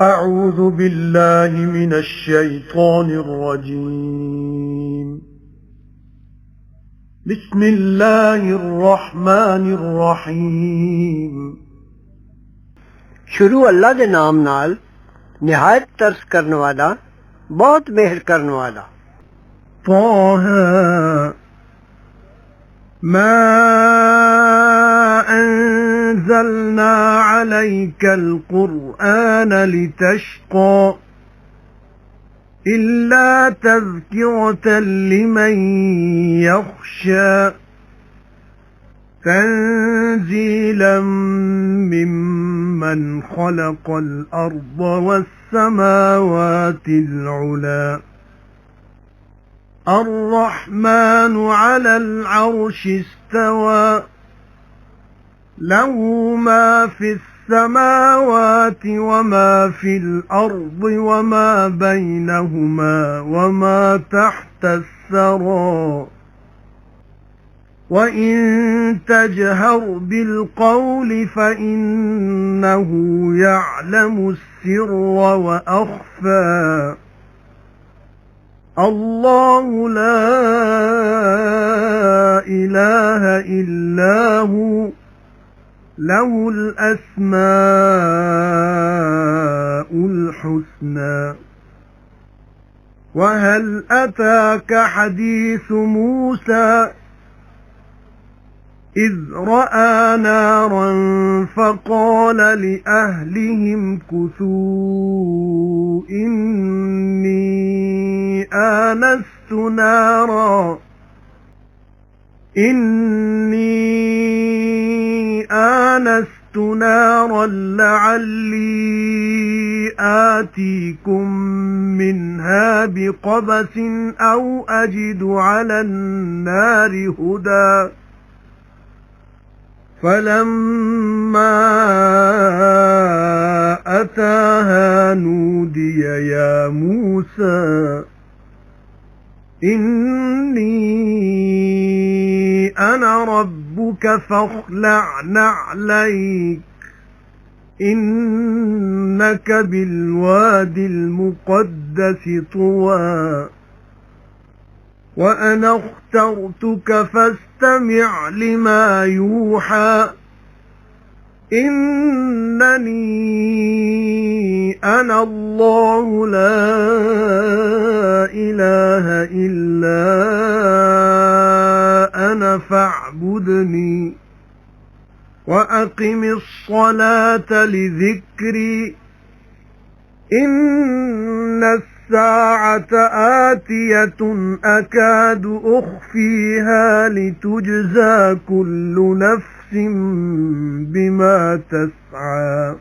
أعوذ بالله من الشيطان الرجيم بسم الله الرحمن الرحيم شروع اللہ دے نام نال نہایت ترس کرنے والا بہت مہر کرنے والا طه ما أنزلنا عليك القرآن لتشقى إلا تذكرة لمن يخشى تنزيلا ممن خلق الأرض والسماوات العلى الرحمن على العرش استوى له ما في السماوات وما في الأرض وما بينهما وما تحت الثرى وإن تجهر بالقول فإنه يعلم السر وأخفى الله لا إله إلا هو له الأسماء الحسنى وهل أتاك حديث موسى إذ رأى نارا فقال لأهلهم كثوا إني آنست نارا لعلي آتيكم منها بقبس أو أجد على النار هدى فلما أتاها نودي يا موسى إني أنا ربك فاخلع نعليك إنك بالواد المقدس طوى وأنا اخترتك فاستمع لما يوحى إنني أنا الله لا إله إلا أنا فاعبدني وأقم الصلاة لذكري إن الساعة آتية أكاد أخفيها لتجزى كل نفس بما تسعى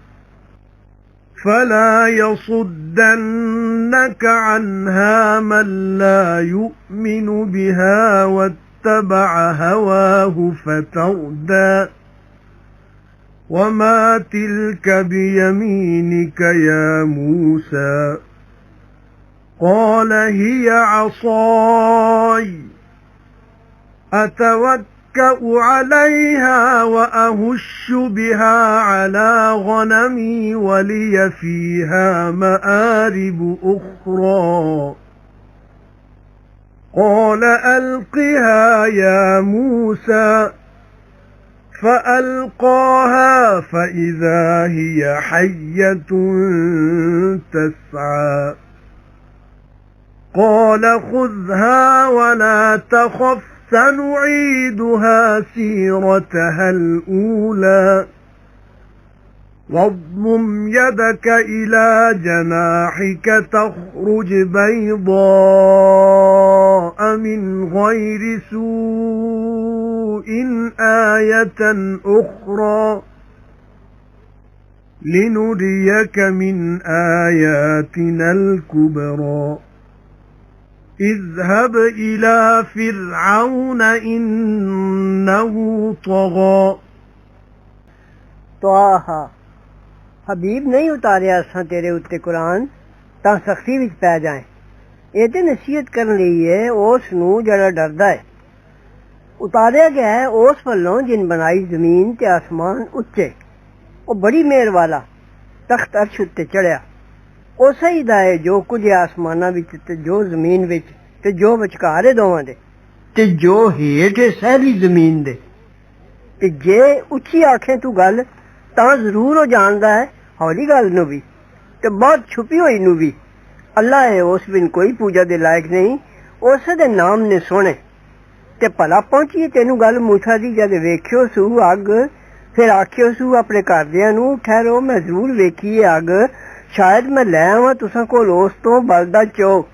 فلا يصدنك عنها من لا يؤمن بها واتبع هواه فتردى وما تلك بيمينك يا موسى قال هي عصاي أتوكأ عليها وأهش بها على غنمي ولي فيها مآرب أخرى قال ألقها يا موسى فألقاها فإذا هي حية تسعى قال خذها ولا تخف سنعيدها سيرتها الأولى واضمم يدك إلى جناحك تخرج بيضاء من غير سوء آية أخرى لنريك من آياتنا الكبرى اذهب إلى فرعون إنه طغى طه حبیب نہیں اتاریا اساں تیرے اتے قرآن تاں سختی وچ پی جائیں یہ تے نصیحت کرن لئی ہے اس نوں جڑا ڈردا ہے اتاریا گیا ہے اس والوں جن بنائی زمین تے آسمان اچے او بڑی مہر والا تخت عرش تے چڑھیا ਉਸੇ ਹੀ ਦਾ ਹੈ ਜੋ ਕੁਝ ਆਸਮਾਨਾਂ ਵਿੱਚ ਤੇ ਜੋ ਜ਼ਮੀਨ ਵਿੱਚ ਤੇ ਜੋ ਵਿਚਕਾਰ ਦੋਵਾਂ ਦੇ ਤੇ ਜੋ ਹੇਠ ਸਹਿਲੀ ਜ਼ਮੀਨ ਦੇ। ਤੇ ਜੇ ਉੱਚੀ ਆਖੇ ਤੂੰ ਗੱਲ ਤਾਂ ਜ਼ਰੂਰ ਉਹ ਜਾਣਦਾ ਹੈ ਹੌਲੀ ਗੱਲ ਨੂੰ ਵੀ ਤੇ ਬਹੁਤ ਛੁਪੀ ਹੋਈ ਨੂੰ ਵੀ। ਅੱਲਾ ਹੈ ਉਸ ਬਿਨ ਕੋਈ ਪੂਜਾ ਦੇ ਲਾਇਕ ਨਹੀਂ, ਉਸੇ ਦੇ ਨਾਮ ਨੇ ਸੋਹਣੇ। ਤੇ ਭਲਾ ਪਹੁੰਚੀ ਤੈਨੂੰ ਗੱਲ ਮੂਸਾ ਦੀ ਜਦ ਵੇਖਿਓ ਸੂ ਅੱਗ, ਫਿਰ ਆਖਿਓ ਸੂ ਆਪਣੇ ਘਰਦਿਆਂ ਨੂੰ ਠਹਿਰੋ ਮੈਂ ਜ਼ਰੂਰ ਵੇਖੀ ਇਹ ਅੱਗ, ਸ਼ਾਇਦ ਮੈਂ ਲੈ ਆਵਾਂ ਤੁਸਾਂ ਕੋਲ ਉਸ ਤੋਂ ਬਲਦਾ ਚੋ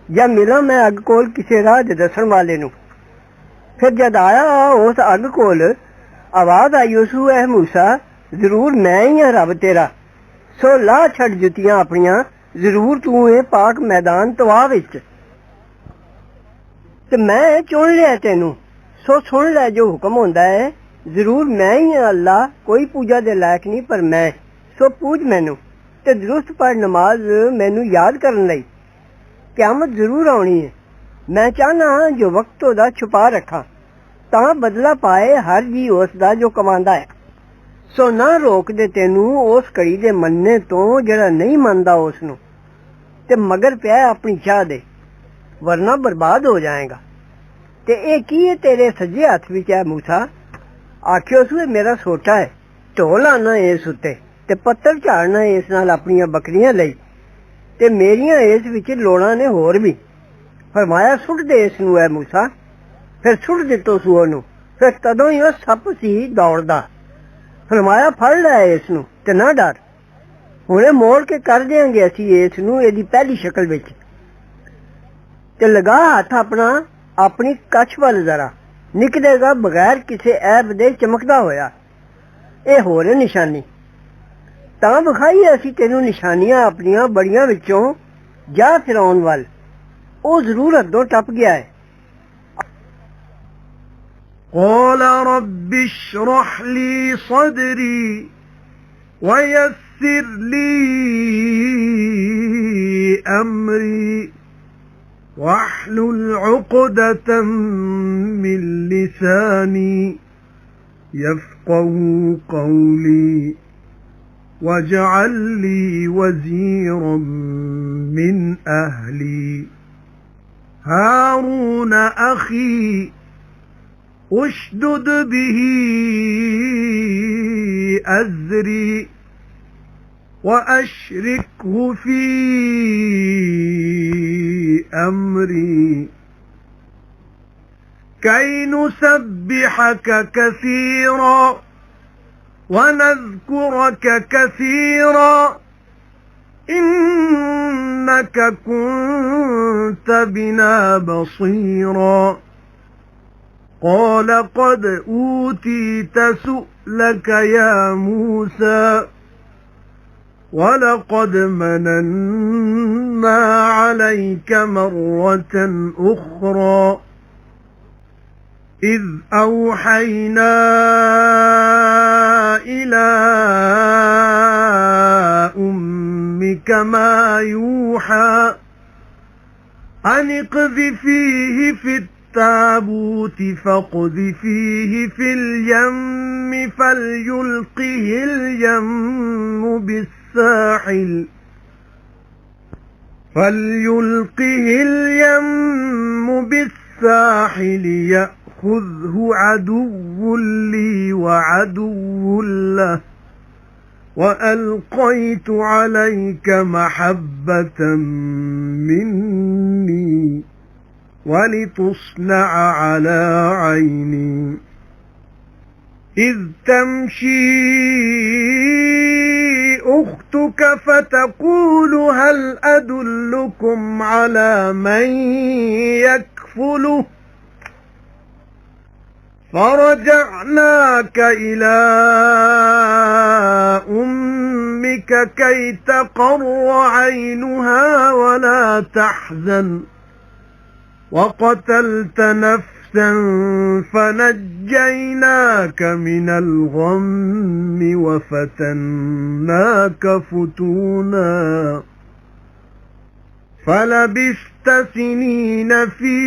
ਜਾਂ ਮਿਲਾਂ ਮੈਂ ਅੱਗ ਕੋਲ ਕਿਸੇ ਰਾਹ ਦੇ ਦੱਸਣ ਵਾਲੇ ਨੂੰ। ਫਿਰ ਜਦ ਆਇਆ ਉਸ ਅੱਗ ਕੋਲ ਆਵਾਜ਼ ਆਈ ਉਸੂ ਐ ਮੂਸਾ ਜ਼ਰੂਰ ਮੈਂ ਹੀ ਹਾਂ ਰੱਬ ਤੇਰਾ, ਸੋ ਲਾ ਛੱਡ ਜੁੱਤੀਆਂ ਆਪਣੀਆਂ, ਜ਼ਰੂਰ ਤੂੰ ਇਹ ਪਾਕ ਮੈਦਾਨ ਤਵਾ ਵਿੱਚ ਤੇ ਮੈਂ ਚੁਣ ਲਿਆ ਤੈਨੂੰ, ਸੋ ਸੁਣ ਲੈ ਜੋ ਹੁਕਮ ਹੁੰਦਾ ਹੈ। ਜ਼ਰੂਰ ਮੈਂ ਹੀ ਹਾਂ ਅੱਲਾ, ਕੋਈ ਪੂਜਾ ਦੇ ਲਾਇਕ ਨਹੀਂ ਪਰ ਮੈਂ, ਸੋ ਪੂਜ ਮੈਨੂੰ ਤੇ ਦਰੁਸਤ ਪੜ੍ਹ ਨਮਾਜ਼ ਮੈਨੂੰ ਯਾਦ ਕਰਨ ਲਈ। ਕਿਆਮਤ ਜ਼ਰੂਰ ਆਉਣੀ ਹੈ, ਮੈਂ ਚਾਹਨਾ ਜੋ ਵਕਤ ਉਹਦਾ ਛੁਪਾ ਰੱਖਾਂ ਤਾਂ ਬਦਲਾ ਪਾਏ ਹਰ ਜੀ ਉਸ ਦਾ ਜੋ ਕਮਾਉਂਦਾ ਹੈ। ਸੋ ਨਾ ਰੋਕਦੇ ਤੈਨੂੰ ਉਸ ਘੜੀ ਦੇ ਮੰਨਣੇ ਤੋਂ ਜਿਹੜਾ ਨਹੀਂ ਮੰਨਦਾ ਉਸ ਨੂੰ, ਤੇ ਮਗਰ ਪਿਆ ਆਪਣੀ ਚਾਹ ਦੇ, ਵਰਨਾ ਬਰਬਾਦ ਹੋ ਜਾਏਗਾ। ਤੇ ਇਹ ਕੀ ਹੈ ਤੇਰੇ ਸੱਜੇ ਹੱਥ ਵਿੱਚ ਹੈ ਮੂਸਾ? ਆਖਿਓ ਸੂ ਇਹ ਮੇਰਾ ਸੋਟਾ ਹੈ, ਢੋ ਲਾਣਾ ਇਸ ਉੱਤੇ ਤੇ ਪੱਤਰ ਝਾੜਨਾ ਇਸ ਨਾਲ ਆਪਣੀਆਂ ਬੱਕਰੀਆਂ ਲਈ, ਤੇ ਮੇਰੀਆਂ ਇਸ ਵਿੱਚ ਲੋੜਾਂ ਨੇ ਹੋਰ ਵੀ। ਫਰਮਾਇਆ ਸੁੱਟ ਦੇ ਇਸ ਨੂੰ ਹੈ ਮੂਸਾ। ਫਿਰ ਸੁੱਟ ਦਿੱਤੋ ਸੂ ਉਹਨੂੰ, ਫਿਰ ਤਦੋਂ ਹੀ ਉਹ ਸੱਪ ਸੀ ਦੌੜਦਾ। ਫਰਮਾਇਆ ਫੜ ਲੈ ਇਸ ਨੂੰ ਤੇ ਨਾ ਡਰ, ਹੁਣੇ ਮੋੜ ਕੇ ਕਰ ਦਿਆਂਗੇ ਅਸੀਂ ਇਸ ਨੂੰ ਇਹਦੀ ਪਹਿਲੀ ਸ਼ਕਲ ਵਿੱਚ। ਤੇ ਲਗਾ ਹੱਥ ਆਪਣਾ ਆਪਣੀ ਕੱਛ ਵੱਲ ਜ਼ਰਾ, ਨਿਕਲੇਗਾ ਬਗੈਰ ਕਿਸੇ ਐਬ ਦੇ ਚਮਕਦਾ ਹੋਇਆ। ਇਹ ਹੋਰ ਨਿਸ਼ਾਨੀ ਤਾਂ ਵਿਖਾਈ ਅਸੀਂ ਤੈਨੂੰ ਨਿਸ਼ਾਨੀਆਂ ਆਪਣੀਆਂ ਬੜੀਆਂ ਵਿੱਚੋਂ। ਜਾ ਫਿਰੌਨ ਵੱਲ, ਉਹ ਜ਼ਰੂਰ ਹੱਦੋਂ ਟੱਪ ਗਿਆ ਹੈ। قال رب اشرح لي صدري ويسر لي أمري واحلل عقدة من لساني يفقهوا قولي واجعل لي وزيرا من أهلي هارون أخي اشدد به أزري وأشركه في أمري كي نسبحك كثيرا ونذكرك كثيرا إنك كنت بنا بصيرا قال قد أوتيت سؤلك يا موسى ولقد مننا عليك مرة أخرى إذ أوحينا إلى أمك ما يوحى أن اقذفيه في التابوت فاقذفيه في اليم فليلقه اليم بالساحل يأخذه عدو لي وعدو له وألقيت عليك محبة مني ولتصنع على عيني إذ تمشي أختك فتقول هل أدلكم على من يكفله فرجعناك إلى أمك كي تقر عينها ولا تحزن وقتلت نفسا فنجيناك من الغم وفتناك فتونا فلبثت سنين في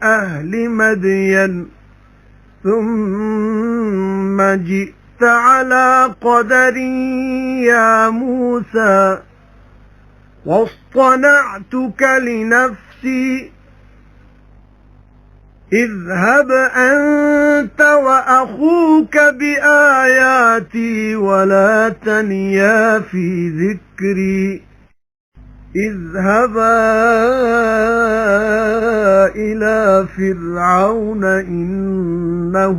أهل مدين ثم جئت على قدري يا موسى واصطنعتك لنفسي اذهب أنت وأخوك بآياتي ولا تنيا في ذكري اذهبا إلى فرعون إنه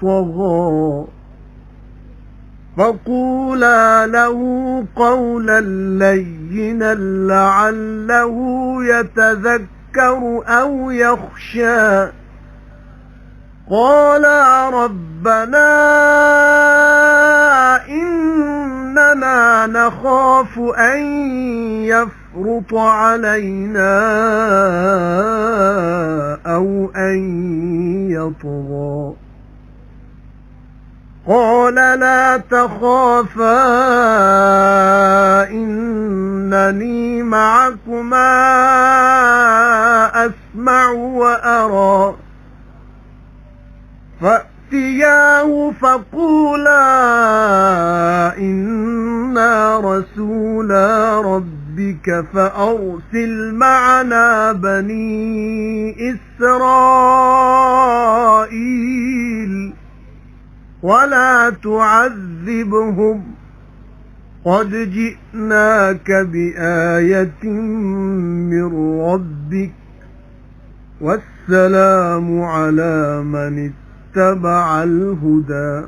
طغى فقولا له قولا لينا لعله يتذكر أو يخشى قالا ربنا إننا نخاف أن يفرط علينا أو أن يطغى قال لا تخافا إنني معكما أسمع وأرى فأتياه فقولا إنا رسولا ربك فأرسل معنا بني إسرائيل ولا تعذبهم قد جئناك بآية من ربك والسلام على من اتبع الهدى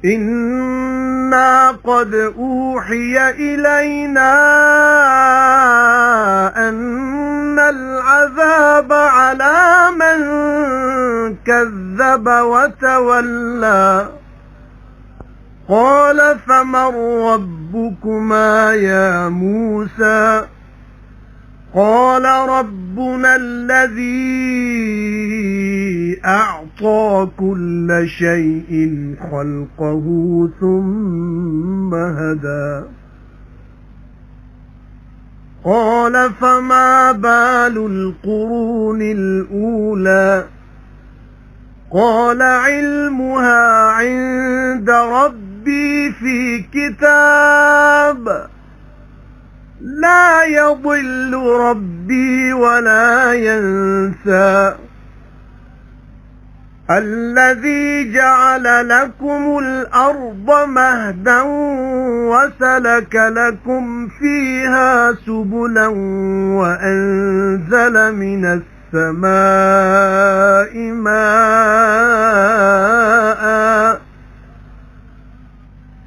إنا قد أوحي إلينا أن العذاب على من كذب وتولى قال فمن ربكما يا موسى قال ربنا الذي أعطى كل شيء خلقه ثم هدى قال فما بال القرون الأولى قال علمها عند ربي في كتاب لا يضل ربي ولا ينسى الذي جعل لكم الأرض مهدا وسلك لكم فيها سبلا وأنزل من السماء ماء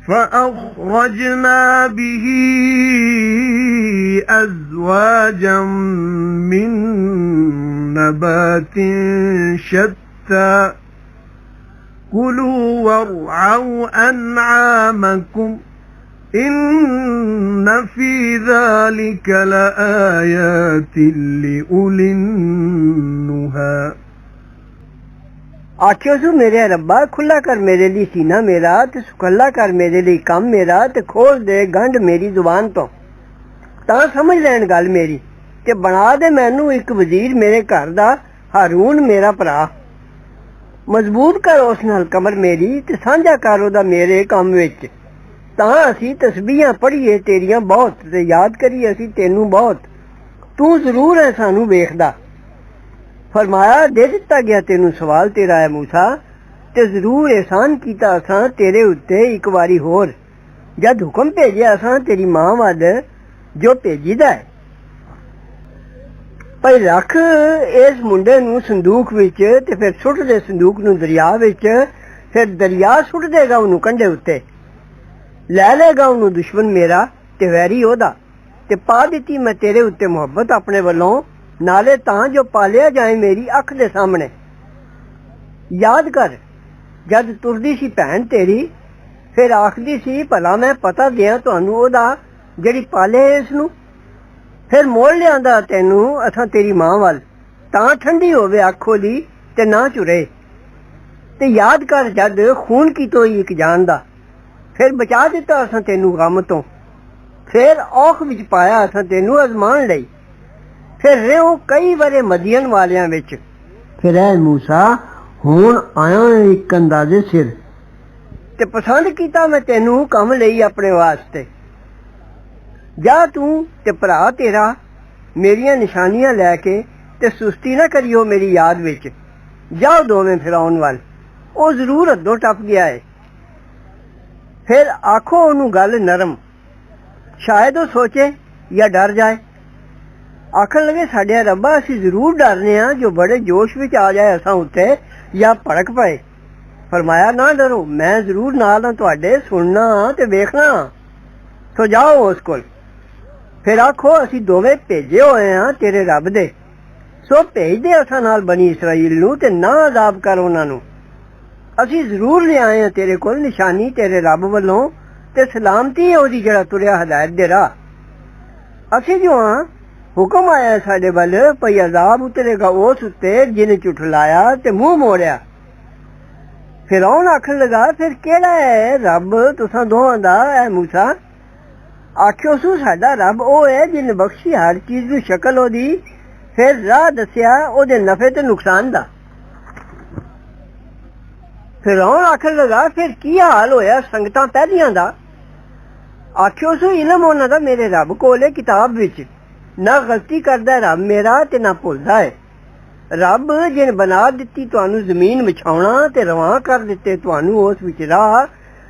فأخرجنا به أزواجا من نبات شتى كلوا وارعوا أنعامكم إن في ذلك لآيات لأولي النهى आख्यो सु मेरे रब्बा खुला कर मेरे लिए सीना मेरा ते सुखला कर मेरे लिए काम मेरा ते खोल दे गंढ मेरी जुबान तो तां समझ लैन गल मेरी ते बना दे मैनू एक वजीर मेरे घर दा हारून मेरा भरा मजबूत कर उस नाल कमर मेरी ते सांझा कर ओदा मेरे काम विच तां असी तस्बीहां पढ़िए तेरियां बहुत ते याद करिए असी तेनू बहुत तू जरूर है सानू वेखदा फरमाया दे दिता गया तेनू सवाल तेरा है मूसा ते जरूर एहसान कीता असां तेरे उत्ते एक बारी होर जद हुक्म भेजिया असां तेरी मां वल जो भेजीदा है भाई रख इस मुंडे नू संदूक विच ते फिर सुट दे संदूक नू दरिया विच फिर दरिया सुट देगा उन्नू कंढे उत्ते लै लेगा उन्नू दुश्मन मेरा ते वैरी ओदा ते पा दित्ती मैं तेरे उत्ते मुहब्बत अपने वल्लों नाले तां जो पालिया जाए मेरी अख दे सामने याद कर जद तुरदी सी भैन तेरी फिर आखदी सी भला मैं पता दियां तुहानू ओदा जेड़ी पाले इसनू फिर मोड़ लियांदा तैनू असां तेरी मां वल तां ठंडी होवे अख ओदी ते ना चुरे ते याद कर जद खून की तोई एक जान दा फिर बचा दिता असां तैनू गम तो फिर औख विच पाया असां तैनू अजमान लई फिर रहो कई बारे मदियन वालियां विच फिर ऐ मूसा हुण आया एक अंदाजे सिर ते पसंद कीता मैं तेनू कम लई अपने वास्ते। जा तू ते भरा तेरा मेरियां निशानियां लैके ते सुस्ती ना करियो मेरी याद विच। जाओ दोवें फिरौन वल, ओ जरूर हद्दों टप गया है। फिर आखो ओनू गल नरम, शायद ओ सोचे या डर जाए। आखन लगे साडिया रब्बा असी जरूर डरने आ जो बड़े जोश विच आ जाए असां उत्ते या भड़क पए। फरमाया ना डरो, मैं जरूर नाल हां तुहाडे, सुनना ते वेखना। तो जाओ उस कोल। फिर आखो असी दोवें भेजे होए हां तेरे रब दे, सो भेज दे असां नाल बनी इसराइल नू ते ना अजाब कर उन्हां नू। असी जरूर ले आए हां तेरे कोल निशानी तेरे रब वल्लों ते सलामती है ओदी जेड़ा तुरिया हदायत दे राह। असी जो हां हुक्म आया साडे वल भई अजाब उतरेगा उस उत्ते जिन्हें झुठलाया ते मुंह मोड़िया। फिरौन आखन लगा फिर केड़ा है रब तुसां दोहां दा ऐ मूसा? आखियो सू साडा रब ओ है जिन्हें बख्शी हर चीज नू शक्ल ओदी, फिर राह दस्या ओदे नफे ते नुकसान दा। फिरौन आखन लगा फिर की हाल होया संगतां पहलियां दा? आखियो सू इलम उन्हां दा मेरे रब कोल है किताब विच, ना गलती करदा रब मेरा ते ना भुलदा है। रब जिन बना दिती तुहानू जमीन बिछाउणा ते रवां कर दिते तुहानू उस विच राह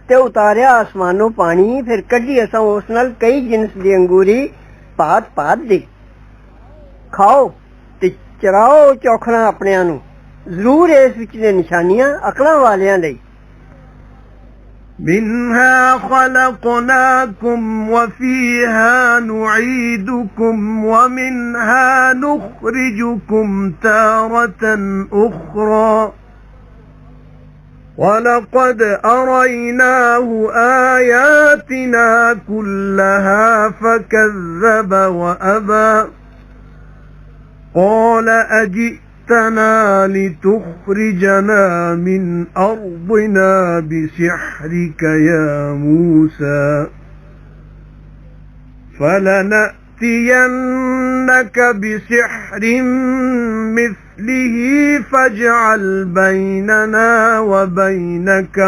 ते उतारिया आसमानों पानी, फिर कड्ढी असां उस नाल कई जिनस दी अंगूरी भात भात दी। खाओ ते चराओ चौखना अपनियां नू, जरूर इस विच ने निशानियां अकलां वालियां लई। منها خلقناكم وفيها نعيدكم ومنها نخرجكم تارة أخرى ولقد أريناه آياتنا كلها فكذب وأبى قال أجئتنا لتخرجنا من أرضنا بسحرك يا موسى فلنأتينك بسحر مثله فاجعل بيننا وبينك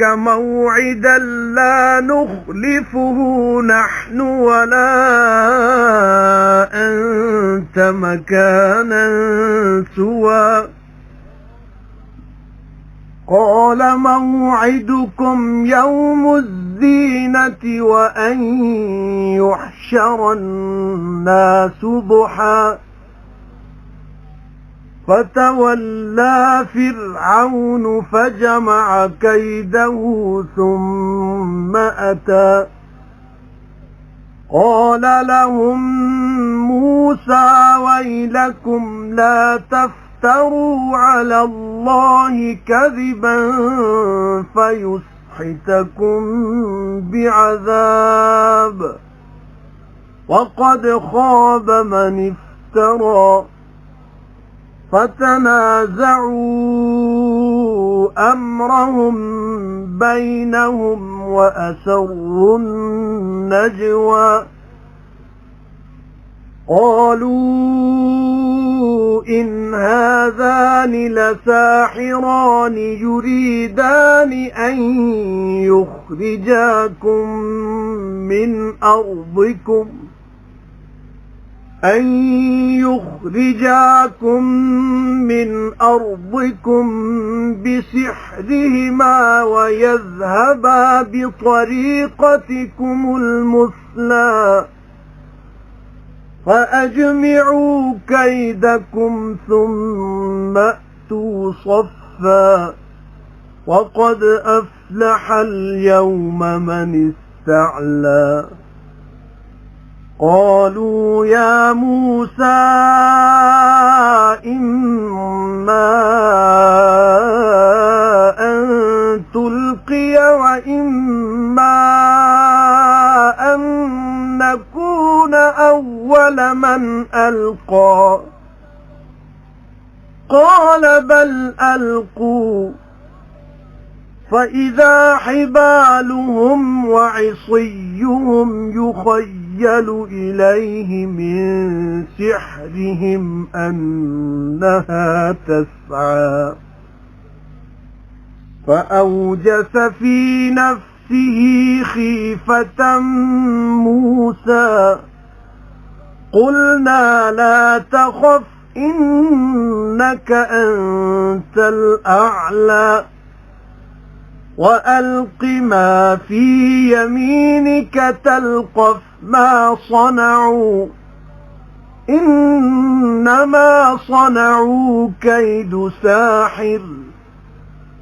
موعدا لا نخلفه نحن ولا أنت مكانا سوى قال موعدكم يوم الزينة وأن يحشر الناس ضحى فتولى فرعون فجمع كيده ثم أتى قال لهم موسى ويلكم لا تفتروا على الله كذبا فيسحتكم بعذاب وقد خاب من افترى فتنازعوا أمرهم بينهم وأسروا النجوى قالوا إن هذان لساحران يريدان أن يخرجاكم من أرضكم بسحرهما ويذهبا بطريقتكم المثلى فأجمعوا كيدكم ثم أتوا صفا وقد أفلح اليوم من استعلى قالوا يا موسى إما أن تلقي وإما أن نكون أول من ألقى قال بل ألقوا فإذا حبالهم وعصيهم يخيل يخيل إليه من سحرهم أنها تسعى فأوجس في نفسه خيفة موسى قلنا لا تخف إنك أنت الأعلى وألق ما في يمينك تلقف ما صنعوا إنما صنعوا كيد ساحر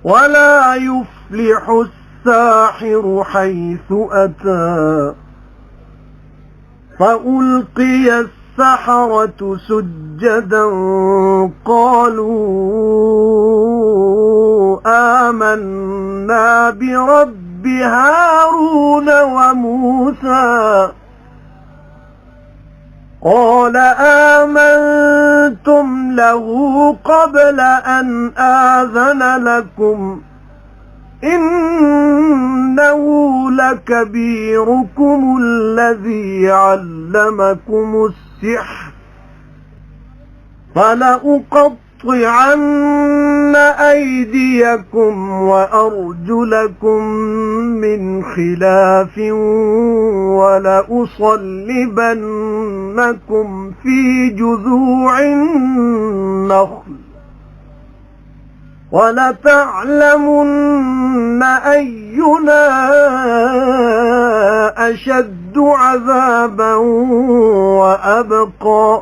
ولا يفلح الساحر حيث أتى فألقي السحرة سجدا قالوا آمنا برب هارون وموسى قال آمنتم له قبل أن آذن لكم إنه لكبيركم الذي علمكم السحر فلأقطعن أيديكم وأرجلكم من خلاف ولأصلبنكم في جذوع النخل ولتعلمن أينا أشد عذابا وأبقى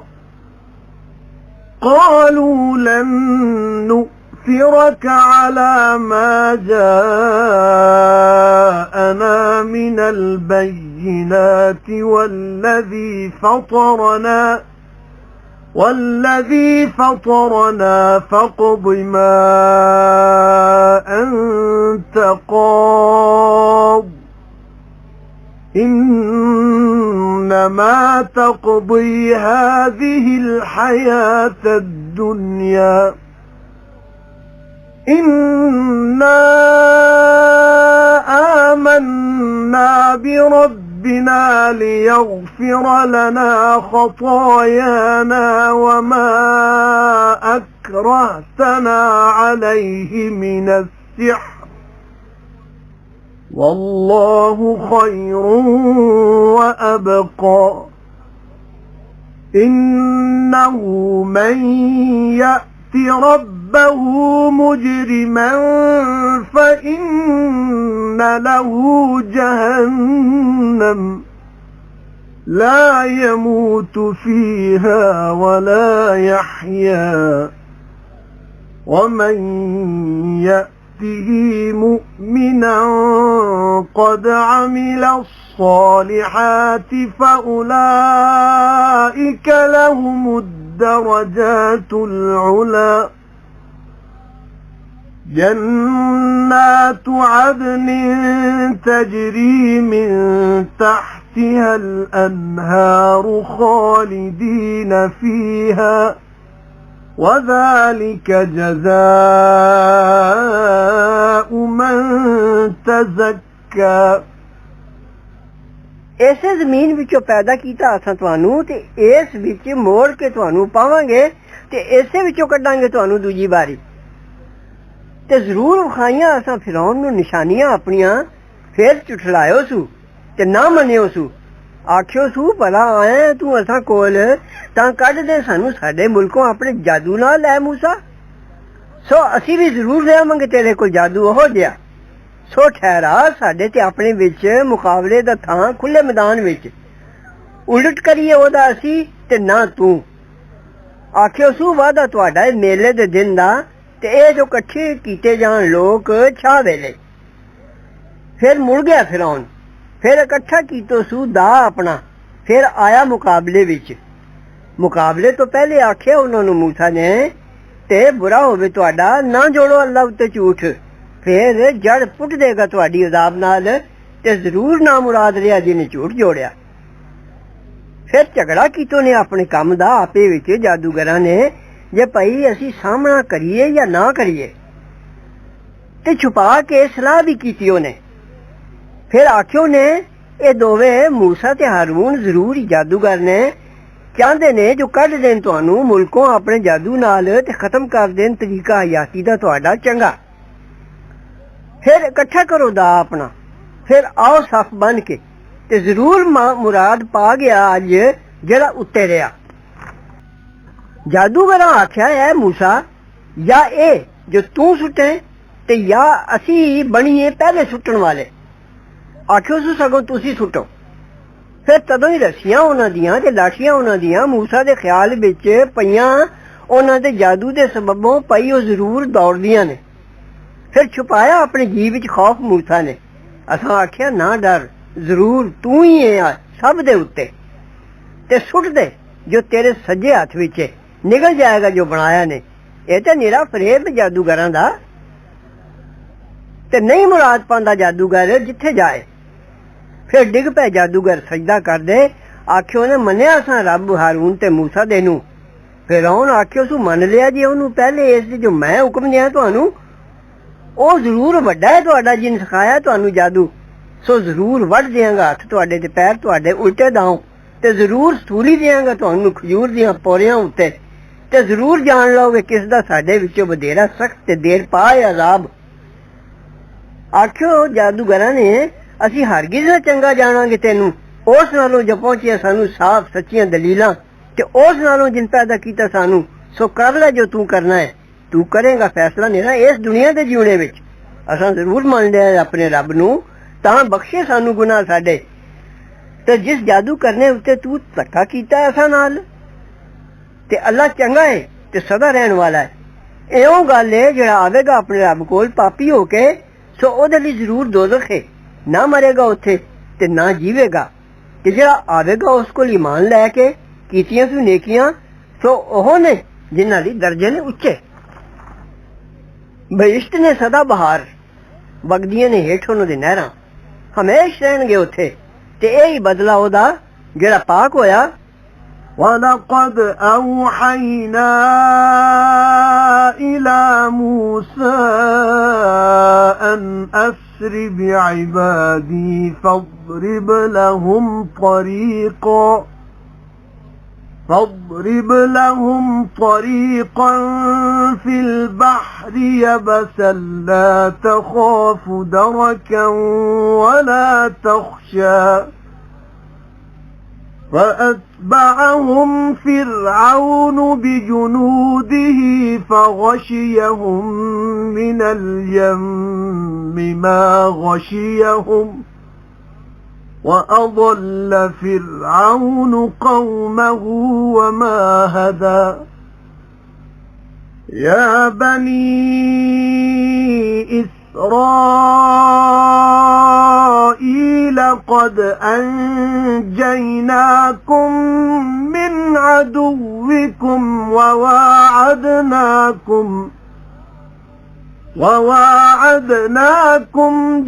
قالوا لن نؤثرك على ما جاءنا من البينات والذي فطرنا فاقض ما أنت قاض إنما تقضي هذه الحياة الدنيا إنا آمنا بربنا ليغفر لنا خطايانا وما أكرهتنا عليه من السحر والله خير وأبقى إنه من يأت ربه مجرما فإن له جهنم لا يموت فيها ولا يحيا ومن يأته مؤمنا قد عمل الصالحات فأولئك لهم الدرجات العلى جنات عدن تجري من تحتها الأنهار خالدين فيها وذلك جزاء من تزكى ऐसे जमीन विचों पैदा कीता असां तुहानू ते इस विच मोड़ के तुहानू पावांगे ते इसे विचों कड्डांगे तुहानू दूजी बारी ते जरूर विखाइयां असां फिरौन नू निशानियां अपनियां फिर झुठलायो सू ते ना मन्नियो सू आखियो सू भला आया तू असां कोल तां कढ दे सानू साडे मुल्कों अपने जादू नाल लै मूसा सो असी भी जरूर देवांगे तेरे कोल जादू ओहो जिहा सो ठहरा साडे ते अपने विच मुकाबले दा थां खुले मैदान विच उलट करिए ओदा असी ते ना तू आखियो सू वादा तुहाडा मेले दे दिन दा ते ए जो कट्ठे कीते जान लोक छा वेले फिर मुड़ गया फिरौन फिर इकट्ठा कीतो सू दा अपना फिर आया मुकाबले विच मुकाबले तो पहले आखिया उन्होंने मूसा ने ते बुरा होवे तुहाडा ना जोड़ो अल्लाह उत्ते झूठ फिर जड़ पुट देगा तुहाडी अजाब नाल ते जरूर ना मुराद रिया जिन्हें झूठ जोड़िया फिर झगड़ा कीतो ने अपने काम दा आपे विच जादूगरां ने जे भाई असी सामना करिए या ना करिए ते छुपा के सलाह भी कीती उन्हें फिर आखियो ने ਇਹ ਦੋਵੇਂ ਮੂਸਾ ਤੇ ਹਾਰੂਨ ਜ਼ਰੂਰ ਹੀ ਜਾਦੂਗਰ ਨੇ, ਚਾਹੁੰਦੇ ਨੇ ਜੋ ਕੱਢ ਦੇਣ ਤੁਹਾਨੂੰ ਮੁਲਕੋਂ ਆਪਣੇ ਜਾਦੂ ਨਾਲ ਤੇ ਖਤਮ ਕਰ ਦੇਣ ਤਰੀਕਾ ਹਯਾਤੀ ਦਾ ਤੁਹਾਡਾ ਚੰਗਾ। ਫਿਰ ਇਕੱਠਾ ਕਰੋ ਦਾ ਆਪਣਾ, ਫਿਰ ਆਓ ਸਫ ਬਣ ਕੇ ਤੇ ਜ਼ਰੂਰ ਮੁਰਾਦ ਪਾ ਗਿਆ ਅੱਜ ਜਿਹੜਾ ਉੱਤੇ ਰਿਹਾ। ਜਾਦੂਗਰਾਂ ਆਖਿਆ ਹੈ ਮੂਸਾ, ਜਾਂ ਇਹ ਜੋ ਤੂੰ ਸੁੱਟੇ ਤੇ ਜਾਂ ਅਸੀਂ ਬਣੀਏ ਪਹਿਲੇ ਸੁੱਟਣ ਵਾਲੇ। ਆਖਿਓ ਸੂ ਸਗੋਂ ਤੁਸੀਂ ਸੁੱਟੋ। ਫਿਰ ਤਦੋਂ ਹੀ ਰੱਸੀਆਂ ਉਹਨਾਂ ਦੀਆਂ ਤੇ ਲਾਠੀਆਂ ਉਹਨਾਂ ਦੀਆਂ ਮੂਸਾ ਦੇ ਖਿਆਲ ਵਿੱਚ ਪਈਆਂ, ਉਹਨਾਂ ਦੇ ਜਾਦੂ ਦੇ ਸਬਬੋਂ ਪਈ ਉਹ ਜ਼ਰੂਰ ਦੌੜਦੀਆਂ ਨੇ। ਫਿਰ ਛੁਪਾਇਆ ਆਪਣੇ ਜੀ ਵਿੱਚ ਖੌਫ ਮੂਸਾ ਨੇ। ਅਸਾਂ ਆਖਿਆ ਨਾ ਡਰ, ਜ਼ਰੂਰ ਤੂੰ ਹੀ ਹੈ ਸਭ ਦੇ ਉੱਤੇ, ਤੇ ਸੁੱਟ ਦੇ ਜੋ ਤੇਰੇ ਸੱਜੇ ਹੱਥ ਵਿੱਚ ਨਿਕਲ ਜਾਏਗਾ ਜੋ ਬਣਾਇਆ ਨੇ। ਇਹ ਤਾਂ ਨਿਰਾ ਫਰੇਬ ਜਾਦੂਗਰਾਂ ਦਾ, ਤੇ ਨਹੀਂ ਮੁਰਾਦ ਪਾਉਂਦਾ ਜਾਦੂਗਰ ਜਿੱਥੇ ਜਾਏ। ਫਿਰ ਡਿੱਗ ਪਏ ਜਾਦੂਗਰ ਸਜਦਾ ਕਰਦੇ। ਆਖਿਓ ਨੇ ਮੰਨਿਆ ਅਸਾਂ ਰੱਬ ਹਾਰੂਨ ਤੇ ਮੂਸਾ ਦੇ ਨੂੰ। ਫਿਰ ਉਹਨ ਆਖਿਓ ਸੂ ਮੰਨ ਲਿਆ ਜੀ ਉਹਨੂੰ ਪਹਿਲੇ ਇਸ ਜੋ ਮੈਂ ਹੁਕਮ ਦਿਆਂ ਤੁਹਾਨੂੰ, ਉਹ ਜ਼ਰੂਰ ਵੱਡਾ ਹੈ ਤੁਹਾਡਾ ਜਿਨ ਸਿਖਾਇਆ ਤੁਹਾਨੂੰ ਜਾਦੂ। ਸੋ ਜ਼ਰੂਰ ਵੱਢ ਦਿਆਂਗਾ ਹੱਥ ਤੁਹਾਡੇ ਤੇ ਪੈਰ ਤੁਹਾਡੇ ਉਲਟੇ ਦਾਉ, ਤੇ ਜ਼ਰੂਰ ਸੂਲੀ ਦਿਆਂਗਾ ਤੁਹਾਨੂੰ ਖਜੂਰ ਦੀਆਂ ਪੌਰਿਆਂ ਉੱਤੇ, ਤੇ ਜ਼ਰੂਰ ਜਾਣ ਲਓਗੇ ਕਿਸ ਦਾ ਸਾਡੇ ਵਿੱਚੋਂ ਵਧੇਰਾ ਸਖਤ ਤੇ ਦੇਰ ਪਾਏ ਅਜ਼ਾਬ। ਆਖਿਓ ਜਾਦੂਗਰਾਂ ਨੇ ਅਸੀਂ ਹਰਗਿਜ਼ ਨਾ ਚੰਗਾ ਜਾਣਾਂਗੇ ਤੈਨੂੰ ਉਸ ਨਾਲੋਂ ਜੋ ਪਹੁੰਚਿਆ ਸਾਨੂੰ ਸਾਫ਼ ਸੱਚੀਆਂ ਦਲੀਲਾਂ, ਤੇ ਉਸ ਨਾਲੋਂ ਜਿਨ ਪੈਦਾ ਕੀਤਾ ਸਾਨੂੰ। ਸੋ ਕਰ ਲੈ ਜੋ ਤੂੰ ਕਰਨਾ ਹੈ, ਤੂੰ ਕਰੇਗਾ ਫੈਸਲਾ ਮੇਰਾ ਇਸ ਦੁਨੀਆ ਦੇ ਜਿਉਣੇ ਵਿੱਚ। ਅਸਾਂ ਜ਼ਰੂਰ ਮੰਨ ਲਿਆ ਆਪਣੇ ਰੱਬ ਨੂੰ, ਤਾਂ ਬਖਸ਼ੇ ਸਾਨੂੰ ਗੁਨਾਹ ਸਾਡੇ। ਤੇ ਜਿਸ ਜਾਦੂ ਕਰਨੇ ਉੱਤੇ ਤੂੰ ਧੱਕਾ ਕੀਤਾ ਅਸਾਂ ਨਾਲ, ਤੇ ਅੱਲਾ ਚੰਗਾ ਹੈ ਤੇ ਸਦਾ ਰਹਿਣ ਵਾਲਾ ਹੈ। ਇਉਂ ਗੱਲ ਹੈ ਜਿਹੜਾ ਆਵੇਗਾ ਆਪਣੇ ਰੱਬ ਕੋਲ ਪਾਪੀ ਹੋ ਕੇ, ਸੋ ਉਹਦੇ ਲਈ ਜ਼ਰੂਰ ਦੋਜ਼ਖ ਹੈ, ਨਾ ਮਰੇਗਾ ਉੱਥੇ ਤੇ ਨਾ ਜੀਵੇਗਾ। ਤੇ ਜਿਹੜਾ ਆਵੇਗਾ ਉਸ ਕੋਲ ਈਮਾਨ ਲੈ ਕੇ ਕੀਤੀਆਂ ਸੂ ਨੇਕੀਆਂ, ਸੋ ਉਹ ਨੇ ਜਿਨ੍ਹਾਂ ਦੀ ਦਰਜੇ ਨੇ ਉੱਚੇ। ਬਹਿਸ਼ਤ ਨੇ ਸਦਾ ਬਹਾਰ, ਵਗਦੀਆਂ ਨੇ ਹੇਠ ਉਹਨਾਂ ਦੇ ਨਹਿਰਾਂ, ਹਮੇਸ਼ ਰਹਿਣਗੇ ਉੱਥੇ। ਤੇ ਇਹ ਹੀ ਬਦਲਾ ਉਹਦਾ ਜਿਹੜਾ ਪਾਕ ਹੋਇਆ। وَلَقَدْ أَوْحَيْنَا إِلَى مُوسَىٰ أَنْ أَسْرِ بِعِبَادِي فَاضْرِبْ لَهُمْ طَرِيقًا فِي الْبَحْرِ يَبَسًا لَا تَخَافُ دَرَكًا وَلَا تَخْشَىٰ فَأَتْبَعَهُمْ فِرْعَوْنُ بِجُنُودِهِ فَغَشِيَهُم مِّنَ الْيَمِّ مَا غَشِيَهُمْ وَأَضَلَّ فِرْعَوْنُ قَوْمَهُ وَمَا هَدَىٰ يَا بَنِي إِسْرَائِيلَ قَدْ أَنجَيْنَاكُم مِّنْ عَدُوِّكُمْ وَوَاعَدْنَاكُمْ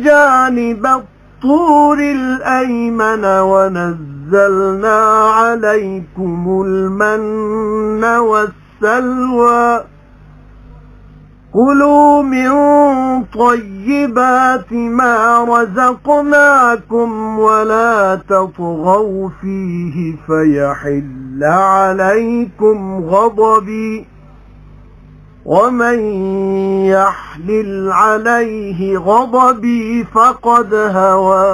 جَانِبَ الطُّورِ الْأَيْمَنَ وَنَزَّلْنَا عَلَيْكُمُ الْمَنَّ وَالسَّلْوَىٰ كُلُوا مِن طَيِّبَاتِ مَا رَزَقْنَاكُمْ وَلَا تَطْغَوْا فِيهِ فَيَحِلَّ عَلَيْكُمْ غَضَبِي وَمَن يَحْلِلْ عَلَيْهِ غَضَبِي فَقَدْ هَوَىٰ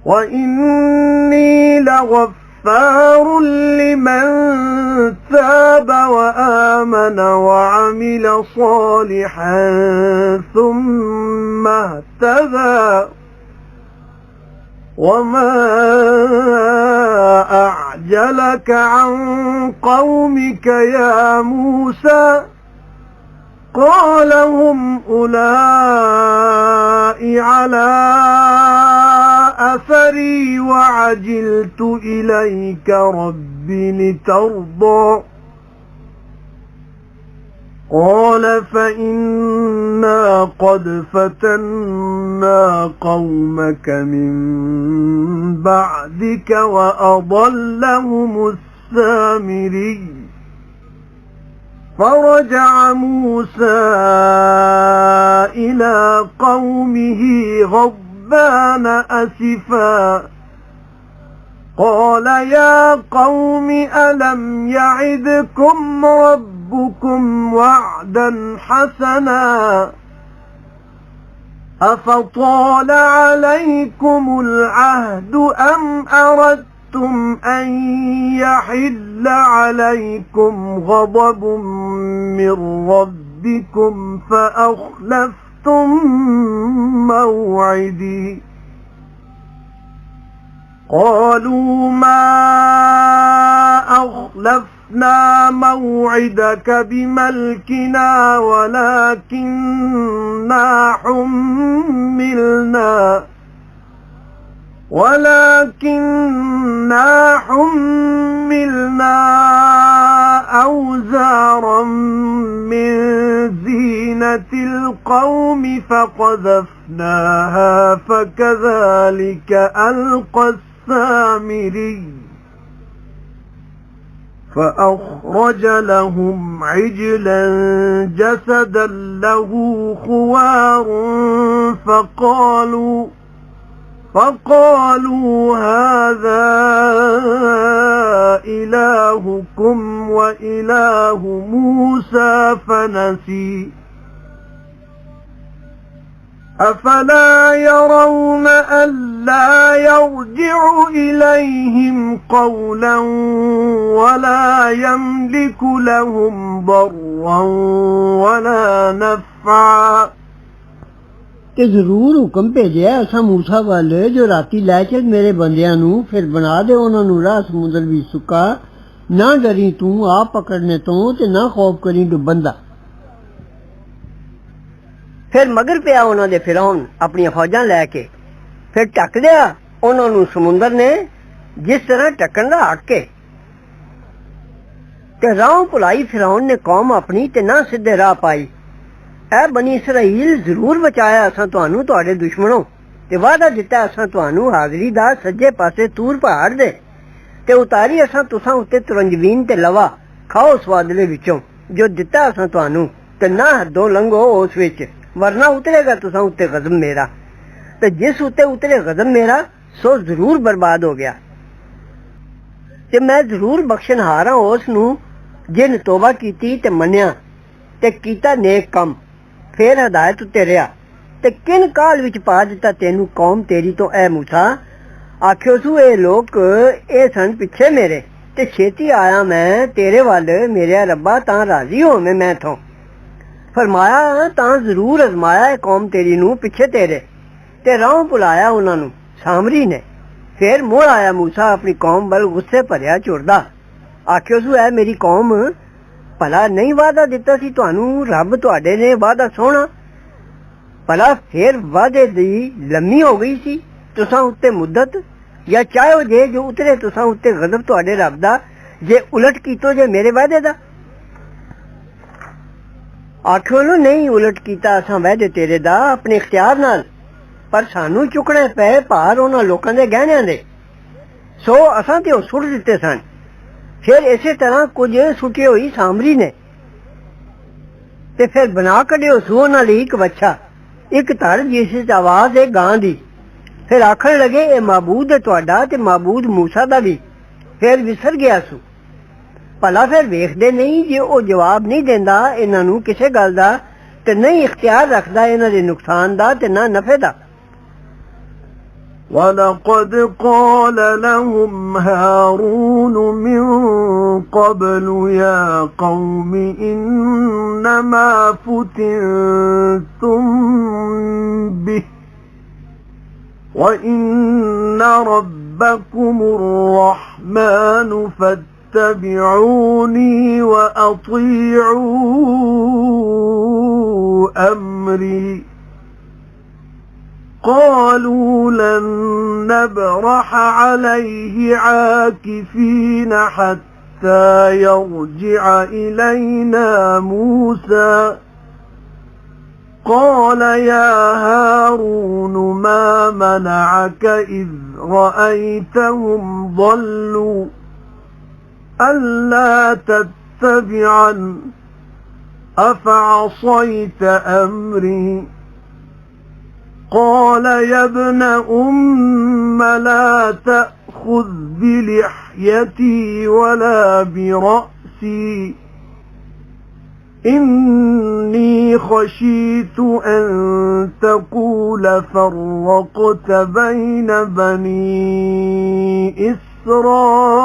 وَإِنِّي لَغَفَّارٌ لِّمَن تَابَ وَآمَنَ وَعَمِلَ صَالِحًا ثُمَّ اهْتَدَىٰ وَمَا أَعْجَلَكَ عَن قَوْمِكَ يَا مُوسَىٰ قَالَ هُمْ أُولَاءِ عَلَىٰ أَثَرِي وَعَجِلْتُ إِلَيْكَ رَبِّ لِتَرْضَىٰ قَالَ فَإِنَّا قَدْ فَتَنَّا قَوْمَكَ مِن بَعْدِكَ وَأَضَلَّهُمُ السَّامِرِيُّ فَرَجَعَ مُوسَىٰ إِلَىٰ قَوْمِهِ غَضْبَانَ غضبان أسفا قال يا قوم ألم يعدكم ربكم وعدا حسنا أفطال عليكم العهد أم أردتم أن يحل عليكم غضب من ربكم فأخلفتم موعدي قالوا ما أخلفنا موعدك بملكنا ولكننا حملنا أوزارا من زينة القوم فقذفناها فكذلك ألقى السامري فأخرج لهم عجلا جسدا له خوار فقالوا هذا إلهكم وإله موسى فنسي أفلا يرون ألا يرجع إليهم قولا ولا يملك لهم ضرا ولا نفعا کہ ضرور حکم بھیجیا اساں موسیٰ وال جو راتی لے چل میرے بندیاں نو پھر بنا دے انہاں نو راہ سمندر بھی سکا نہ ڈری تو آپ پکڑنے تو تے نہ خوف کری ڈبن دا پھر مگر پیا انہاں دے فرعون اپنی فوجاں لے کے پھر ٹک دیا انہاں نو سمندر نے جس طرح ٹکن دا حق کے تے راہ بھلائی فرعون نے قوم اپنی تے نہ سدھے راہ پائی اے بنی اسرائیل ضرور بچایا اساں تانوں تہاڈے دشمنوں تے وعدہ دتا اساں تانوں حاضری دا سجے پاسے تور پہاڑ دے تے اتاری اساں تساں اُتے ترنجوین تے لوا کھاؤ اس وادلے وچوں جو دتا اساں تانوں تے نہ حدوں لنگو اس وچ ورنہ اترے گا تساں اُتے غضب میرا تے جس اُتے اترے غضب میرا سو ضرور برباد ہو گیا تے میں ضرور بخشن ہاراں اس نو جن توبہ کیتی تے منیا تے کیتا نیک کم پھر ہدایت تے رہیا تے کن کال وچ پا دتا تینوں قوم تیری تو اے موسیٰ آکھیو سو اے لوگ اے سن پیچھے میرے تے چھیتی آیا میں تیرے وال میرے ربا تاں راضی ہوویں میں تھوں فرمایا تاں ضرور ازمایا اے قوم تیری نو پیچھے تیرے تے راہ بھلایا انہاں نو سامری نے پھر موڑ آیا موسیٰ اپنی قوم ول غصے بھریا چڑدا آکھیو سو اے میری قوم ਭਲਾ ਨਹੀਂ ਵਾਅਦਾ ਦਿੱਤਾ ਸੀ ਤੁਹਾਨੂੰ ਰੱਬ ਤੁਹਾਡੇ ਨੇ ਵਾਅਦਾ ਸੋਹਣਾ ਭਲਾ ਫੇਰ ਵਾਅਦੇ ਦੀ ਲੰਮੀ ਹੋ ਗਈ ਸੀ ਤੁਸਾਂ ਉੱਤੇ ਮੁੱਦਤ ਜਾਂ ਚਾਹੋ ਜੇ ਜੋ ਉਤਰੇ ਤੁਸਾਂ ਉੱਤੇ ਗਜ਼ਬ ਤੁਹਾਡੇ ਰੱਬ ਦਾ ਜੇ ਉਲਟ ਕੀਤੋ ਜੇ ਮੇਰੇ ਵਾਅਦੇ ਦਾ ਆਖੋ ਨੂੰ ਨਹੀਂ ਉਲਟ ਕੀਤਾ ਅਸਾਂ ਵਾਅਦੇ ਤੇਰੇ ਦਾ ਆਪਣੇ ਇਖਤਿਆਰ ਨਾਲ ਪਰ ਸਾਨੂੰ ਚੁੱਕਣੇ ਪਏ ਭਾਰ ਉਹਨਾਂ ਲੋਕਾਂ ਦੇ ਗਹਿਣਿਆਂ ਦੇ ਸੋ ਅਸਾਂ ਤੇ ਉਹ ਸੁੱਟ ਦਿੱਤੇ ਸਨ پھر اسی طرح کچھ سٹی ہوئی سامری نے تے پھر بنا کڈیو سو نہ لی ایک بچہ ایک تر جس آواز ہے گاں دی پھر آکھن لگے اے معبود ہے تہاڈا تے معبود موسیٰ دا بھی پھر وسر گیا سو بھلا پھر ویکھدے نہیں جے او جواب نہیں دیندا انہاں نو کسے گل دا تے نہیں اختیار رکھدا انہاں دے نقصان دا تے نہ نفع دا وَلَقَدْ قَالَ لَهُمْ هَارُونُ مِنْ قَبْلُ يَا قَوْمِ إِنَّمَا فُتِنْتُمْ بِهِ وَإِنَّ رَبَّكُمُ الرَّحْمَنُ فَاتَّبِعُونِي وَأَطِيعُوا أَمْرِي قالوا لن نبرح عليه عاكفين حتى يرجع إلينا موسى قال يا هارون ما منعك إذ رأيتهم ضلوا ألا تتبعن أفعصيت أمري قال يا ابن أم لا تأخذ بلحيتي ولا برأسي إني خشيت أن تقول فرقت بين بني إسرائيل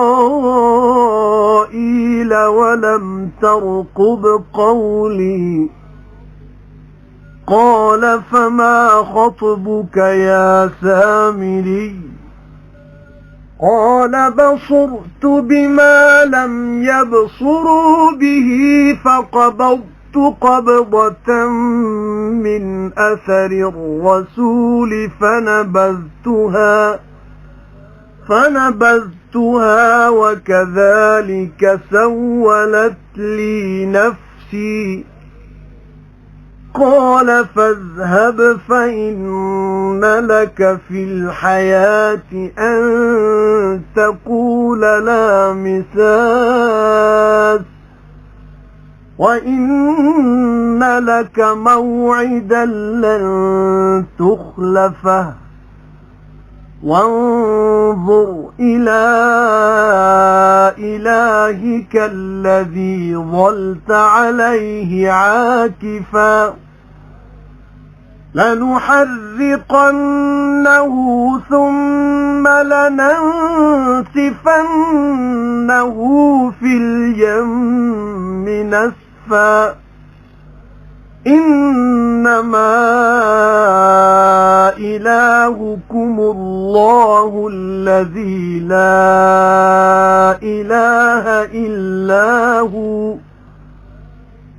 ولم ترقب قولي قال فما خطبك يا سامري قال بصرت بما لم يبصروا به فقبضت قبضة من أثر الرسول فنبذتها وكذلك سولت لي نفسي قال فاذهب فإن لك في الحياة أن تقول لا مساس وإن لك موعدا لن تخلفه وانظر إلى إلهك الذي ظلت عليه عاكفا لنحرقنه ثم لننسفنه في اليم نسفا إنما إلهكم الله الذي لا إله إلا هو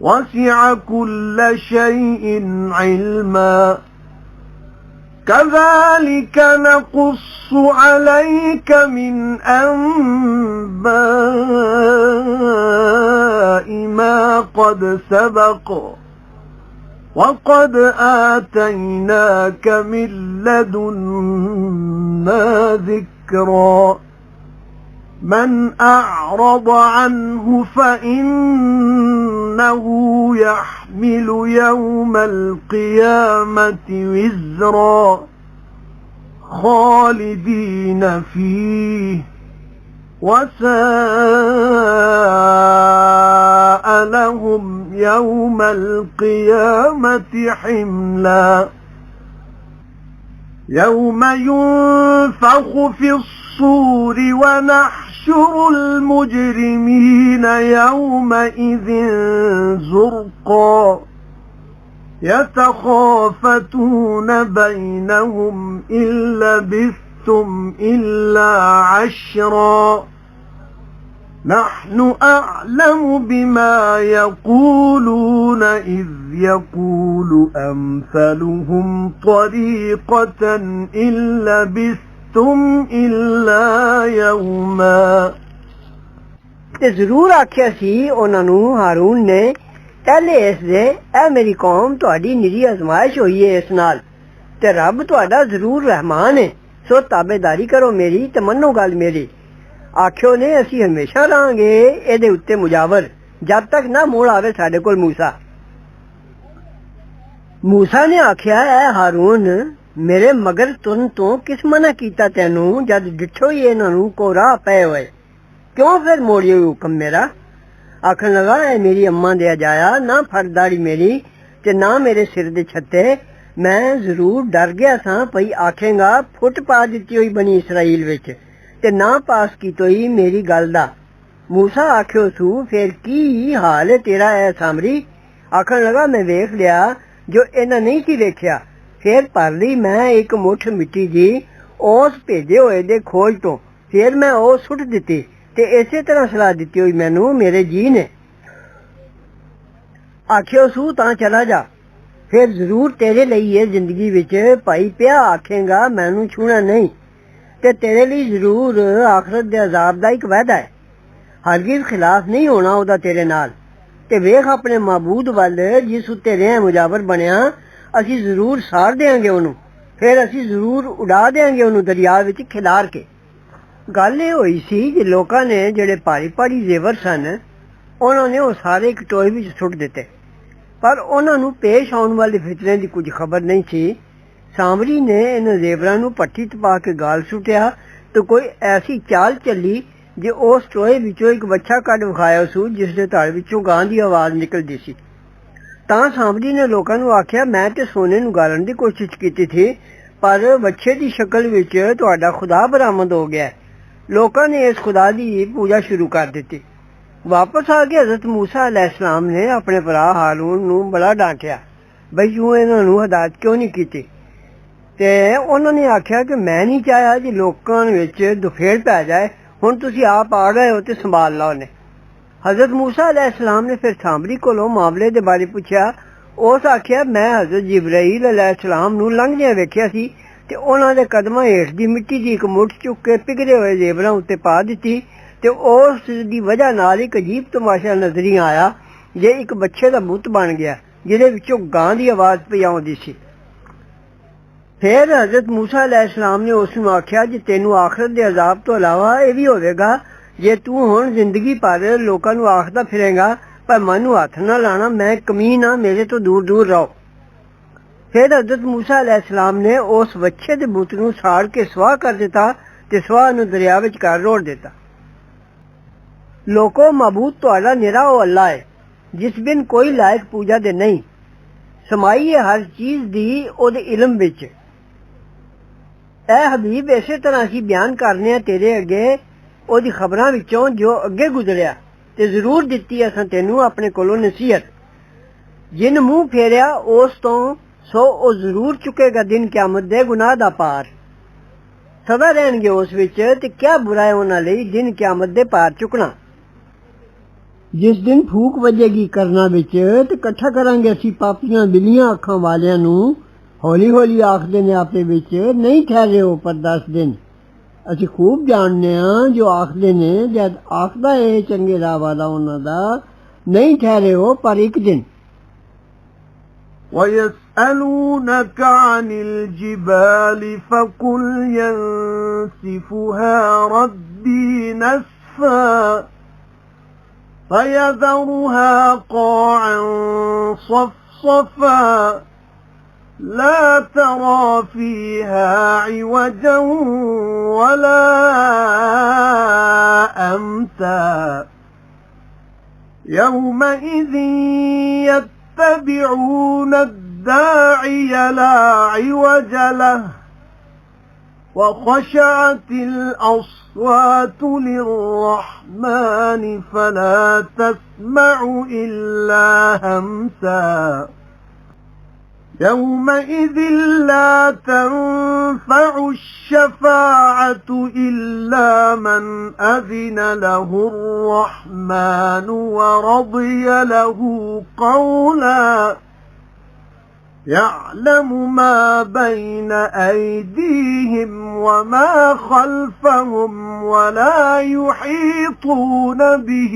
وسع كل شيء علما كذلك نقص عليك من أنباء ما قد سبق وقد آتيناك من لدنا ذكرا من أعرض عنه فإنه يحمل يوم القيامة وزرا خالدين فيه وساء لهم يوم القيامة حملا يوم ينفخ في الصور ونحشر المجرمين يومئذ زرقا يتخافتون بينهم إن لبثتم إلا عشرا نحن أعلم بما يقولون إذ يقول أمثلهم طريقة إن لبثتم إلا يوما ਤੇ ਜ਼ਰੂਰ ਆਖਿਆ ਸੀ ਉਹਨਾਂ ਨੂੰ ਹਾਰੂਨ ਨੇ ਪਹਿਲੇ ਇਸ ਦੇ ਐ ਮੇਰੀ ਕੌਮ ਤੁਹਾਡੀ ਨਿਰੀ ਅਜ਼ਮਾਇਸ਼ ਹੋਈ ਹੈ ਇਸ ਨਾਲ ਤੇ ਰੱਬ ਤੁਹਾਡਾ ਜ਼ਰੂਰ ਰਹਿਮਾਨ ਹੈ ਸੋ ਤਾਬੇਦਾਰੀ ਕਰੋ ਮੇਰੀ ਤੇ ਮੰਨੋ ਗੱਲ ਮੇਰੀ आख्यो ने असी हमेशा रहांगे एदे उत्ते मुजावर जब तक ना मोड़ आवे साडे कोल मूसा ने आख्या है हारून मेरे मगर तुन तो किस मना कीता तैनू जद डिठो ही इन्हां नू कोरा पे होए क्यों फिर मोड़ियो हुक्म मेरा आखन लगा है मेरी अम्मा दे जाया ना फड़दाड़ी मेरी ते ना मेरे सिर दे छत्ते मैं जरूर डर गया था भई आखेगा फुट पा दित्ती होई बनी इसराइल विच ते ना पास की तो ही मेरी गल दा मूसा आख्यो सू फिर की हाल है तेरा है सामरी आखन लगा मैं वेख लिया जो इन्हां नहीं सी वेख्या फिर भर ली मैं एक मुठ मिट्टी जी उस भेजे होए दे खोज तो फिर मैं ओ सुट दिती ते इसे तरह सलाह दिती हुई मैनू मेरे जी ने आख्यो सू तां चला जा फिर जरूर तेरे लिए ये जिंदगी विच भाई प्या आखेगा मैनू छूना नहीं ते तेरे लिए जरूर आखरत दे अजाब दा एक वादा है हरगिज खिलाफ नहीं होना ओदा तेरे नाल ते वेख अपने माबूद वल जिस उत्ते रह मुजावर बनया असी जरूर साड़ देंगे ओनू फिर असी जरूर उड़ा देंगे ओनू दरिया विच खिलार के गल ये होई सी कि लोकां ने जेड़े भारी भारी जेवर सन उन्होंने वो सारे एक टोए विच सुट दिते पर उन्हां नू पेश आउण वाले फितने दी कुछ खबर नहीं सी सामरी ने इन जेबरां नूं भट्ठी च पा के गाल सुटिया तो कोई ऐसी चाल चली जे उस टोए विचों एक बच्चा कढ विखाया सू जिसदे धड़ विचों गां दी आवाज़ निकलदी सी। तां सामरी ने लोकां नूं आखिया, मैं ते सोने नूं गालण दी कोशिश कीती थी, पर बच्चे दी शक्ल विच तुहाडा खुदा बरामद हो गया। लोकां ने इस खुदा दी पूजा शुरू कर दित्ती। वापस आ के हज़रत मूसा अलैहिस्सलाम ने अपने भरा हारून नूं बड़ा डांटिया बई तूं इन्हां नूं हिदायत क्यों नहीं कीती। ते उन्हां ने आखिया कि मैं नहीं चाहया जे लोकां विच दुफेड़ पै जाए, हुण तुसीं आप आ गए हो ते संभाल लो ने। हज़रत मूसा अलैहिस्सलाम ने फिर सामरी कोलों मामले दे बारे पुछया। उस आखिया, मैं हज़रत जिब्राईल अलैहिस्सलाम नूं लंघदियां वेखिया सी ते उन्हां दे कदमां हेठ दी मिट्टी दी इक मुठ चुक के पिघले होए जेबरां उत्ते पा दित्ती ते उस दी वजह नाल इक अजीब तमाशा नज़री आया जे इक बच्चे दा बुत बन गया जिहदे विचों गां दी आवाज़ पई आउंदी सी। फिर हज़रत मूसा अलैहिस्सलाम ने उस नूं आखिया, जे तैनूं आखरत दे अजाब तो इलावा इह वी होवेगा जे तू हुण जिंदगी भर लोकां नूं आखदा फिरेगा पर मैनूं हत्थ ना लाना, मैं कमीन हां, मेरे तो दूर दूर रहो। फिर हज़रत मूसा अलैहिस्सलाम ने उस बच्चे दे बुत नूं साड़ के स्वाह कर दिता ते स्वाह नूं दरिया विचकार रोड़ दिता। लोको, मबूद तुहाडा निरा ओ अल्लाह है जिस बिन कोई लायक पूजा दे नहीं, समाई है हर चीज दी ओदे इल्म विच। ऐ हबीब, इसे तरह असीं बयान करने तेरे अगे ओदी खबरां विचों जो अगे गुजरिया ते जरूर दित्ती असां तैनूं अपने कोलों नसीहत। जिन मुंह फेरिया उस तो सो ओ जरूर चुकेगा दिन क़यामत दे गुनाह दा पार। सदा रहणगे उस विच ते क्या बुरा है उन्हां लई दिन क़यामत दे पार चुकना। जिस दिन फूक वजेगी करना विच ते कट्ठा करांगे असीं पापियां बिलियां अखां वालियां नूं। हौली हौली आखदे ने आपे विच, नहीं ठहरे हो पर 10 दिन। असीं खूब जाणने हां जो आखदे ने जद आखदा है चंगे राह वाला उन्हां दा, नहीं ठहरे हो पर 1 दिन। وَيَسْأَلُونَكَ عَنِ الْجِبَالِ فَقُلْ يَنسِفُهَا رَبِّي نَسْفًا فَيَذَرُهَا قَاعًا صَفْصَفًا لا ترى فيها عوجا ولا أمتا يومئذ يتبعون الداعي لا عوج له وخشعت الأصوات للرحمن فلا تسمع إلا همسا يومئذ لا تنفع الشفاعة إلا من أذن له الرحمن ورضي له قولا يعلم ما بين أيديهم وما خلفهم ولا يحيطون به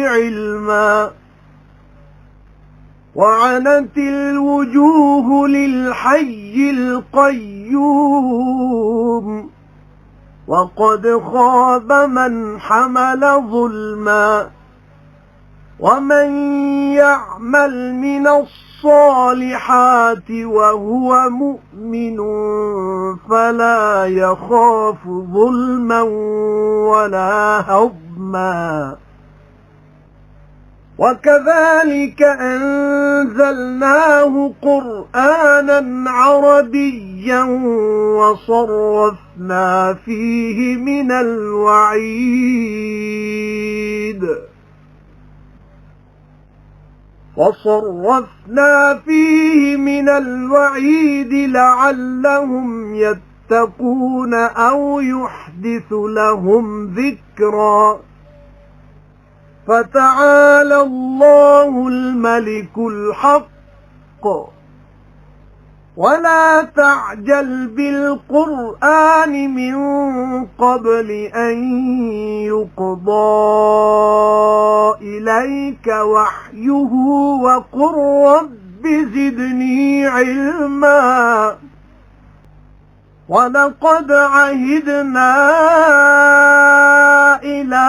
علما وعنت الوجوه للحي القيوم وقد خاب من حمل ظلما ومن يعمل من الصالحات وهو مؤمن فلا يخاف ظلما ولا هضما وكذلك أنزلناه قرآنا عربيا وصرفنا فيه من الوعيد لعلهم يتقون أو يحدث لهم ذكرا فتعالى الله الملك الحق ولا تعجل بالقرآن من قبل أن يقضى إليك وحيه وقل رب زدني علما ولقد عهدنا إلى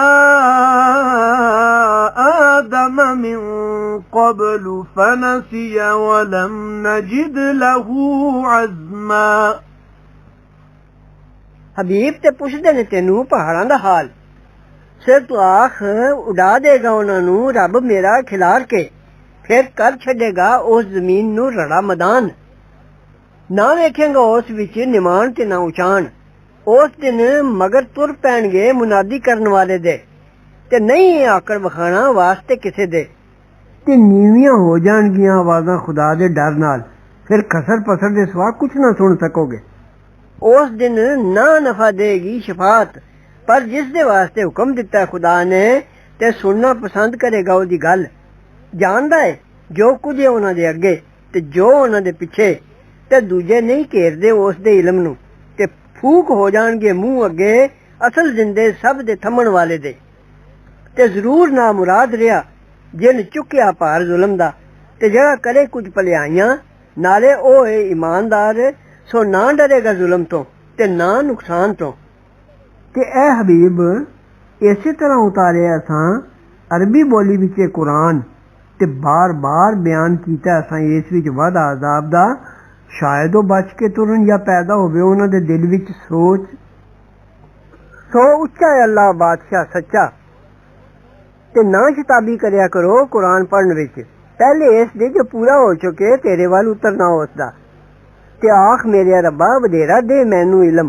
آدم من قبل فنسي ولم نجد له عزما حبیب تے پوچھدے نے تینوں پہاڑاں دا حال پھر تو آخ اڈا دے گا انہاں نوں رب میرا کھلار کے پھر کر چھڈے گا اس زمین نوں رڑا میدان نہ ویکھیں گا اس وچ نمان تے نہ اچان اس دن مگر تر پین گے منادی کرن والے دے تے نہیں آکڑ بخانا واسطے کسے دے تے نیویاں ہو جان گیاں آوازاں خدا دے ڈر نال پھر کسر پسر دے سوا کچھ نہ سن سکو گے اس دن نہ نفع دے گی شفاعت پر جس دے واسطے حکم دیتا ہے خدا نے تے سننا پسند کرے گا دی گل جاندا ہے جو کچھ ہے انہاں دے اگے تے جو انہاں دے پیچھے تے دوجے نہیں گھیردے اس دے علم نوں تے پھوک ہو جان گے منہ اگے اصل زندے سب دے تھمن والے دے تے ضرور نامراد رہیا جن چکیا پار ظلم دا تے جڑا کرے کچھ پلیائیاں نالے او اے ایماندار سو نہ ڈرے گا ظلم تو تے نہ نقصان تو تے اے حبیب اسی طرح اتارے اساں عربی بولی وچ قرآن تے بار بار بیان کیتا اساں اس وچ ود عذاب دا شاید وہ بچ کے ترن یا پیدا ہوئے انہاں دے دل وچ سوچ سو اچا ہے اللہ بادشاہ سچا تے نہ شتابی کریا کرو قرآن پڑھن وچ پہلے اس دے جو پورا ہو چکے تیرے وال اترنا اس دا تے آخ میرے ربا ودیرا دے مینوں علم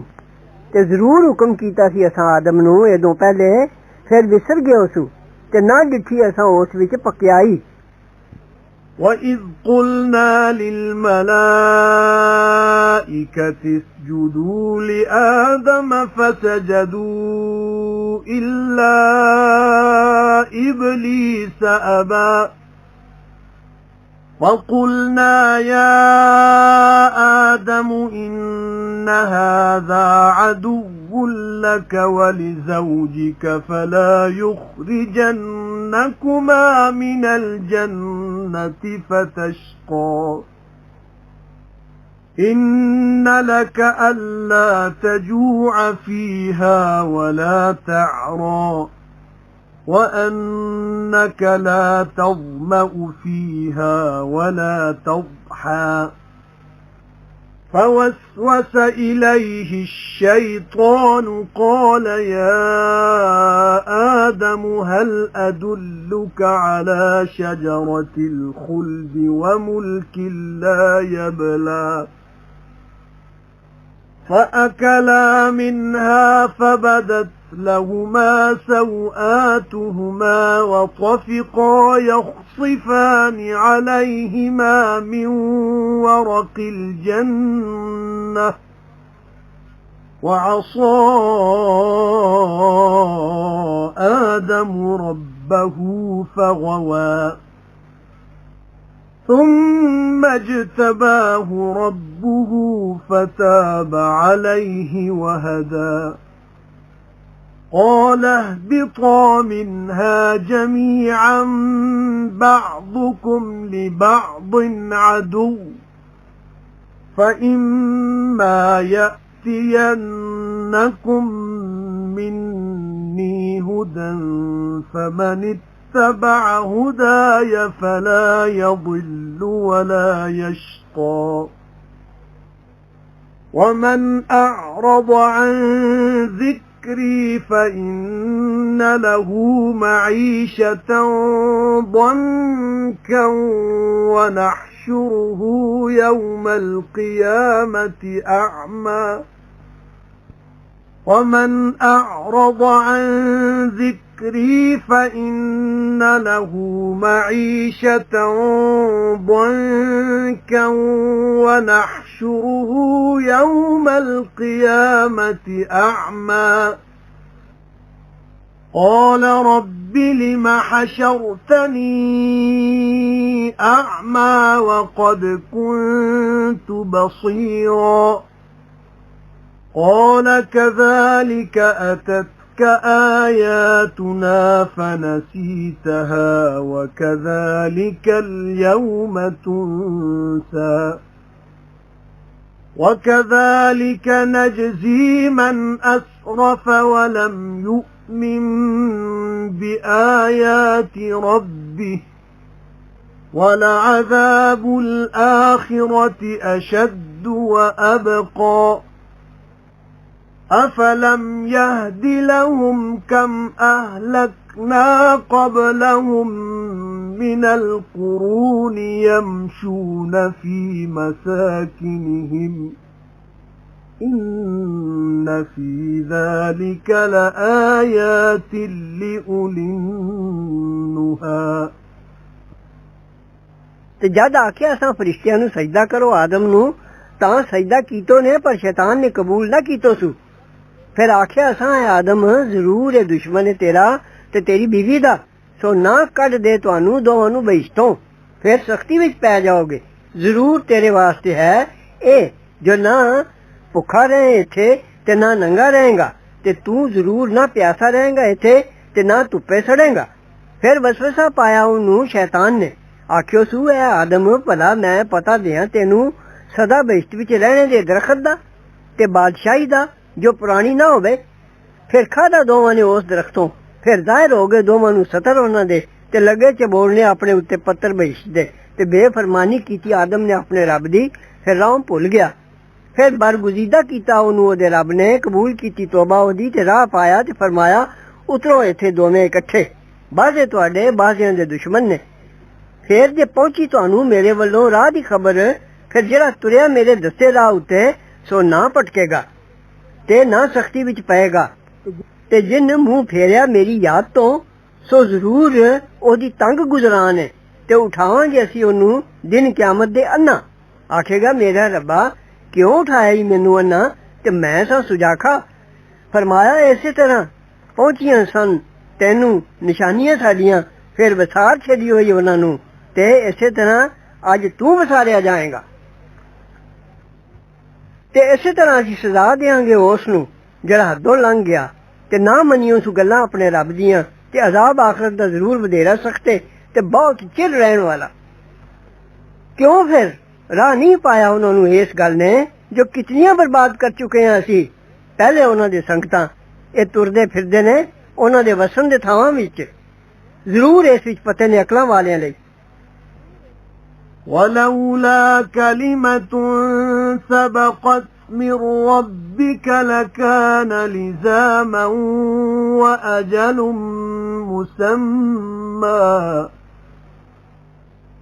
تے ضرور حکم کیتا سی اساں آدم نوں ادوں پہلے پھر وسر گئے اسو تے نہ ڈٹھی اساں اس وچ پکیائی وَإِذْ قُلْنَا لِلْمَلَائِكَةِ اسْجُدُوا لِآدَمَ فَسَجَدُوا إِلَّا إِبْلِيسَ أَبَى وَقُلْنَا يَا آدَمُ إِنَّ هَذَا عَدُوٌّ لَكَ وَلِزَوْجِكَ فَلَا يُخْرِجَنَّكُمَا مِنَ الْجَنَّةِ فَتَشْقَى إِنَّ لَكَ أَلَّا تَجُوعَ فِيهَا وَلَا تَعْرَى وَأَنَّكَ لَا تَظْمَأُ فِيهَا وَلَا تَضْحَى فوسوس إليه الشيطان قال يا آدم هل أدلك على شجرة الخلد وملك لا يبلى فأكلا منها فبدت لهما سوآتهما وطفقا يخصفان عليهما من ورق الجنة وعصى آدم ربه فغوى ثم اجتباه ربه فتاب عليه وهدى قال اهبطا منها جميعا بعضكم لبعض عدو فإما يأتينكم مني هدى فمن اتبع هداي فلا يضل ولا يشقى ومن أعرض عن ذكري فإن له معيشة ضنكا ونحشره يوم القيامة أعمى ومن أعرض عن ذكري فإن له معيشة ضنكا ونحشره يوم القيامة أعمى قال رب لم حشرتني أعمى وقد كنت بصيرا قال كذلك أتتك آياتنا فنسيتها وكذلك اليوم تنسى وكذلك نجزي من أسرف ولم يؤمن بآيات ربه ولعذاب الآخرة أشد وأبقى أفلم يهد لهم كم أهلكنا قبلهم من القرون يمشون في مساكنهم إن في ذلك لآيات لأولي النهى ਤੇ ਜਦ ਆਖਿਆ ਅਸਾਂ ਫਰਿਸ਼ਤਿਆਂ ਨੂੰ ਸਜਦਾ ਕਰੋ ਆਦਮ ਨੂੰ ਤਾਂ ਸਜਦਾ ਕੀਤੋ ਨੇ ਪਰ ਸ਼ੈਤਾਨ ਨੇ ਕਬੂਲ ਨਾ ਕੀਤੋ ਸੂ ਫਿਰ ਆਖਿਆ ਅਸਾਂ ਆਦਮ ਜ਼ਰੂਰ ਇਹ ਦੁਸ਼ਮਣ ਹੈ ਤੇਰਾ ਤੇ ਤੇਰੀ ਬੀਵੀ ਦਾ ਸੋ ਨਾ ਕੱਢ ਦੇ ਤੁਹਾਨੂੰ ਦੋਵਾਂ ਨੂੰ ਬਹਿਸ਼ਤੋਂ ਫਿਰ ਸਖਤੀ ਵਿੱਚ ਪੈ ਜਾਓਗੇ ਜ਼ਰੂਰ ਤੇਰੇ ਵਾਸਤੇ ਹੈ ਇਹ ਜੋ ਨਾ ਭੁੱਖਾ ਰਹੇ ਇੱਥੇ ਤੇ ਨਾ ਨੰਗਾ ਰਹੇਗਾ ਤੇ ਤੂੰ ਜ਼ਰੂਰ ਨਾ ਪਿਆਸਾ ਰਹੇਗਾ ਇੱਥੇ ਤੇ ਨਾ ਧੁੱਪੇ ਸੜੇਗਾ ਫਿਰ ਵਸਵਸਾ ਪਾਇਆ ਉਹਨੂੰ ਸ਼ੈਤਾਨ ਨੇ ਆਖਿਓ ਸੂ ਐ ਆਦਮ ਭਲਾ ਮੈਂ ਪਤਾ ਦਿਆਂ ਤੈਨੂੰ ਸਦਾ ਬਹਿਸ਼ਤ ਵਿੱਚ ਰਹਿਣੇ ਦੇ ਦਰਖਤ ਦਾ ਤੇ ਬਾਦਸ਼ਾਹੀ ਦਾ ਜੋ ਪੁਰਾਣੀ ਨਾ ਹੋਵੇ ਫਿਰ ਖਾਦਾ ਦੋਵਾਂ ਨੇ ਉਸ ਦਰਖਤੋਂ ਫਿਰ ਜ਼ਾਹਿਰ ਹੋ ਗਏ ਦੋਵਾਂ ਨੂੰ ਸਤਰ ਉਹਨਾਂ ਦੇ ਤੇ ਲੱਗੇ ਚਬੋੜਨੇ ਆਪਣੇ ਉੱਤੇ ਪੱਤਰ ਬਹਿਸ਼ਤ ਦੇ ਤੇ ਬੇਫਰਮਾਨੀ ਕੀਤੀ ਆਦਮ ਨੇ ਆਪਣੇ ਰੱਬ ਦੀ ਫਿਰ ਰਾਹ ਭੁੱਲ ਗਿਆ ਫਿਰ ਬਰਗੁਜ਼ੀਦਾ ਕੀਤਾ ਉਹਨੂੰ ਉਹਦੇ ਰੱਬ ਨੇ ਕਬੂਲ ਕੀਤੀ ਤੋਬਾ ਉਹਦੀ ਤੇ ਰਾਹ ਪਾਇਆ ਤੇ ਫਰਮਾਇਆ ਉਤਰੋ ਇੱਥੇ ਦੋਵੇਂ ਇਕੱਠੇ ਬਾਜ਼ੇ ਤੁਹਾਡੇ ਬਾਜ਼ਿਆਂ ਦੇ ਦੁਸ਼ਮਣ ਨੇ ਫਿਰ ਜੇ ਪਹੁੰਚੀ ਤੁਹਾਨੂੰ ਮੇਰੇ ਵੱਲੋਂ ਰਾਹ ਦੀ ਖਬਰ ਫਿਰ ਜਿਹੜਾ ਤੁਰਿਆ ਮੇਰੇ ਦੱਸੇ ਰਾਹ ਉੱਤੇ ਸੋ ਨਾ ਭਟਕੇਗਾ ਤੇ ਨਾ ਸਖਤੀ ਵਿੱਚ ਪਏਗਾ ਤੇ ਜਿਨ ਮੂੰਹ ਫੇਰਿਆ ਮੇਰੀ ਯਾਦ ਤੋਂ ਸੋ ਜ਼ਰੂਰ ਉਹਦੀ ਤੰਗ ਗੁਜ਼ਰਾਨ ਹੈ ਤੇ ਉਠਾਵਾਂਗੇ ਅਸੀਂ ਉਹਨੂੰ ਦਿਨ ਕਿਆਮਤ ਦੇ ਅੰਨਾ ਆਖੇਗਾ ਮੇਰਾ ਰੱਬਾ ਕਿਉਂ ਉਠਾਇਆ ਈ ਮੈਨੂੰ ਅੰਨਾ ਤੇ ਮੈਂ ਸਾਂ ਸੁਜਾਖਾ ਫਰਮਾਇਆ ਇਸੇ ਤਰ੍ਹਾਂ ਪਹੁੰਚੀਆਂ ਸਨ ਤੈਨੂੰ ਨਿਸ਼ਾਨੀਆਂ ਸਾਡੀਆਂ ਫਿਰ ਵਿਸਾਰ ਛੱਡੀ ਹੋਈ ਉਹਨਾਂ ਨੂੰ ਤੇ ਇਸੇ ਤਰ੍ਹਾਂ ਅੱਜ ਤੂੰ ਵਿਸਾਰਿਆ ਜਾਏਗਾ ਤੇ ਇਸੇ ਤਰ੍ਹਾਂ ਅਸੀਂ ਸਜ਼ਾ ਦੇਵਾਂਗੇ ਉਸ ਨੂੰ ਜਿਹੜਾ ਹੱਦੋਂ ਲੰਘ ਗਿਆ ਤੇ ਨਾ ਮੰਨਿਓ ਸੂ ਗੱਲਾਂ ਆਪਣੇ ਰੱਬ ਦੀਆਂ ਤੇ ਅਜ਼ਾਬ ਆਖਰਤ ਦਾ ਜ਼ਰੂਰ ਵਧੇਰਾ ਸਖਤੇ ਤੇ ਬਹੁਤ ਚਿਰ ਰਹਿਣ ਵਾਲਾ ਕਿਉਂ ਫਿਰ ਰਾਹ ਨਹੀਂ ਪਾਇਆ ਉਹਨਾਂ ਨੂੰ ਇਸ ਗੱਲ ਨੇ ਜੋ ਕਿਤਨੀਆਂ ਬਰਬਾਦ ਕਰ ਚੁੱਕੇ ਹਾਂ ਅਸੀਂ ਪਹਿਲੇ ਉਹਨਾਂ ਦੇ ਸੰਗਤਾਂ ਇਹ ਤੁਰਦੇ ਫਿਰਦੇ ਨੇ ਉਹਨਾਂ ਦੇ ਵਸਣ ਦੇ ਥਾਵਾਂ ਵਿੱਚ ਜ਼ਰੂਰ ਇਸ ਵਿੱਚ ਪਤੇ ਨੇ ਅਕਲਾਂ ਵਾਲਿਆਂ ਲਈ ولولا كلمة سبقت من ربك لكان لزاما وأجل مسمى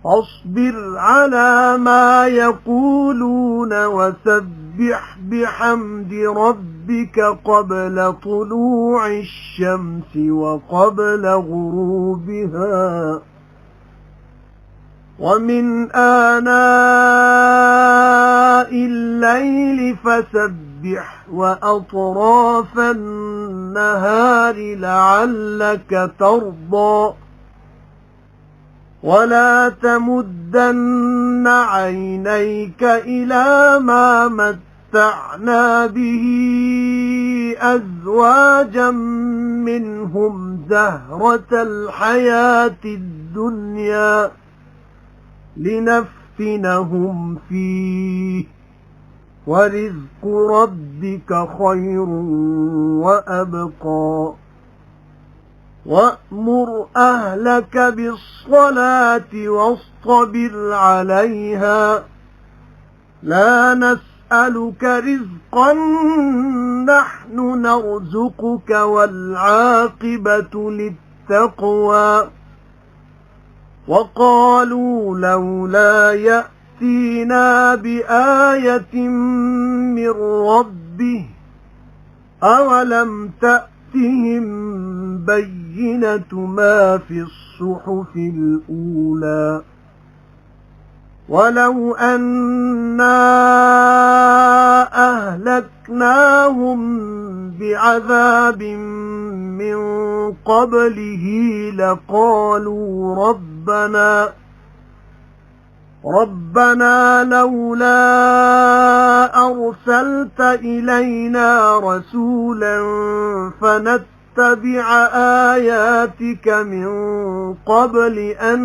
فاصبر على ما يقولون وسبح بحمد ربك قبل طلوع الشمس وقبل غروبها ومن آناء الليل فسبح وأطراف النهار لعلك ترضى ولا تمدن عينيك إلى ما متعنا به أزواجا منهم زهرة الحياة الدنيا لنفتنهم فيه ورزق ربك خير وأبقى وأمر أهلك بالصلاة واصطبر عليها لا نسألك رزقا نحن نرزقك والعاقبة للتقوى وقالوا لولا يأتينا بآية من ربه أولم تأتهم بينة ما في الصحف الأولى ولو أنا أهلكناهم بعذاب من قبله لقالوا ربنا لولا أرسلت إلينا رسولا فنتبع آياتك من قبل أن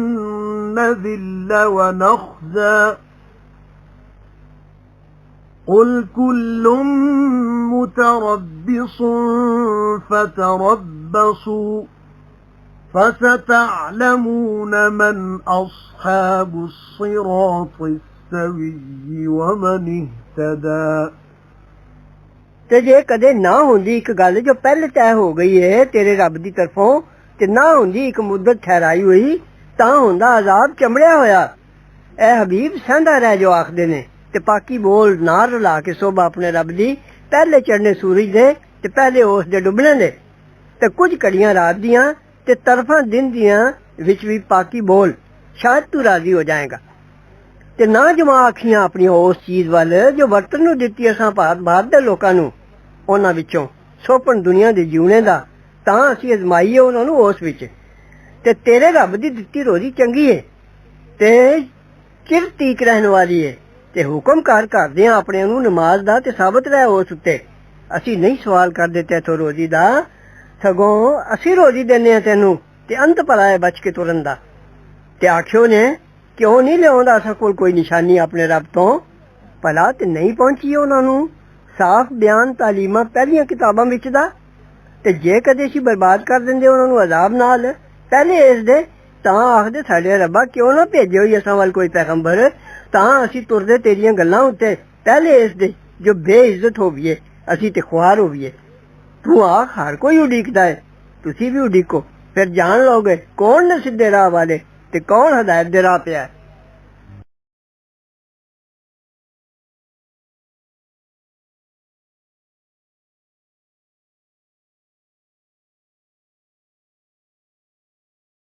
نذل ونخزى قُلْ كُلٌّ مُتَرَبِّصٌ فَتَرَبَّصُوا فَسَتَعْلَمُونَ مَنْ أَصْحَابُ الصِّرَاطِ السَّوِيِّ وَمَنِ اهْتَدَى। ਤੇ ਜੇ ਕਦੇ ਨਾ ਹੁੰਦੀ ਇੱਕ ਗੱਲ ਜੋ ਪਹਿਲੇ ਤੈਅ ਹੋ ਗਈ ਹੈ ਤੇਰੇ ਰੱਬ ਦੀ ਤਰਫੋਂ ਤੇ ਨਾ ਹੁੰਦੀ ਇੱਕ ਮੁੱਦਤ ਠਹਿਰਾਈ ਹੋਈ ਤਾਂ ਹੁੰਦਾ ਅਜ਼ਾਬ ਚਮੜਿਆ ਹੋਇਆ। ਐ ਹਬੀਬ ਸਹਿੰਦਾ ਰਹਿ ਜੋ ਆਖਦੇ ਨੇ ਤੇ ਪਾਕੀ ਬੋਲ ਨਾ ਰਲਾ ਕੇ ਸੋਭਾ ਆਪਣੇ ਰੱਬ ਦੀ ਪਹਿਲੇ ਚੜ੍ਹਨੇ ਸੂਰਜ ਦੇ ਤੇ ਪਹਿਲੇ ਉਸ ਦੇ ਡੁੱਬਣੇ ਦੇ ਤੇ ਕੁਝ ਘੜੀਆਂ ਰਾਤ ਦੀਆਂ ਤੇ ਤਰਫਾਂ ਦਿਨ ਦੀਆਂ ਵਿੱਚ ਵੀ ਪਾਕੀ ਬੋਲ ਸ਼ਾਇਦ ਤੂੰ ਰਾਜ਼ੀ ਹੋ ਜਾਏਗਾ। ਤੇ ਨਾ ਜਮਾ ਅੱਖੀਆਂ ਆਪਣੀਆਂ ਉਸ ਚੀਜ਼ ਵੱਲ ਜੋ ਵਰਤਨ ਨੂੰ ਦਿੱਤੀ ਅਸਾਂ ਭਾਰਤ ਦੇ ਲੋਕਾਂ ਨੂੰ ਉਹਨਾਂ ਵਿੱਚੋਂ ਸੋਪਣ ਦੁਨੀਆ ਦੇ ਜਿਉਣੇ ਦਾ ਤਾਂ ਅਸੀਂ ਅਜ਼ਮਾਈਏ ਉਹਨਾਂ ਨੂੰ ਉਸ ਵਿੱਚ ਤੇ ਤੇਰੇ ਰੱਬ ਦੀ ਦਿੱਤੀ ਰੋਜ਼ੀ ਚੰਗੀ ਏ ਤੇ ਚਿਰ ਤੀਕ ਰਹਿਣ ਵਾਲੀ ਏ ਤੇ ਹੁਕਮ ਕਰਦੇ ਆ ਆਪਣੇ ਨੂੰ ਨਮਾਜ਼ ਦਾ ਤੇ ਸਾਬਤ ਰਹਿ ਉਸ ਉੱਤੇ। ਅਸੀਂ ਨਹੀਂ ਸਵਾਲ ਕਰਦੇ ਤੇਥੋਂ ਰੋਜ਼ੀ ਦਾ ਸਗੋਂ ਅਸੀਂ ਰੋਜ਼ੀ ਦਿੰਦੇ ਆ ਤੈਨੂੰ ਤੇ ਅੰਤ ਭਲਾ ਹੈ ਬਚ ਕੇ ਤੁਰਨ ਦਾ। ਤੇ ਆਖਿਓ ਨੇ ਕਿਉਂ ਨਹੀਂ ਲਿਆਉਂਦਾ ਅਸਾਂ ਕੋਲ ਕੋਈ ਨਿਸ਼ਾਨੀ ਆਪਣੇ ਰੱਬ ਤੋਂ ਭਲਾ ਤੇ ਨਹੀਂ ਪਹੁੰਚੀ ਉਹਨਾਂ ਨੂੰ ਸਾਫ਼ ਬਿਆਨ ਤਾਲੀਮਾਂ ਪਹਿਲੀਆਂ ਕਿਤਾਬਾਂ ਵਿੱਚ ਦਾ ਤੇ ਜੇ ਕਦੇ ਅਸੀਂ ਬਰਬਾਦ ਕਰ ਦਿੰਦੇ ਉਹਨਾਂ ਨੂੰ ਅਜ਼ਾਬ ਨਾਲ ਪਹਿਲੇ ਇਸ ਦੇ ਤਾਂ ਆਖਦੇ ਸਾਡੇ ਰੱਬਾ ਕਿਉਂ ਨਾ ਭੇਜਿਓ ਹੀ ਅਸਾਂ ਵੱਲ ਕੋਈ ਪੈਗੰਬਰ ਤਾਂ ਅਸੀਂ ਤੁਰਦੇ ਤੇਰੀਆਂ ਗੱਲਾਂ ਉੱਤੇ ਪਹਿਲੇ ਇਸ ਦੇ ਜੋ ਬੇਇੱਜ਼ਤ ਹੋਵੀਏ ਅਸੀਂ ਤੇ ਖੁਆਰ ਹੋਵੀਏ। ਤੂੰ ਆਖ ਹਰ ਕੋਈ ਉਡੀਕਦਾ ਹੈ ਤੁਸੀਂ ਵੀ ਉਡੀਕੋ ਫਿਰ ਜਾਣ ਲਓਗੇ ਕੌਣ ਨੇ ਸਿੱਧੇ ਰਾਹ ਵਾਲੇ ਤੇ ਕੌਣ ਹਦਾਇਤ ਦੇ ਰਾਹ ਪਿਆ।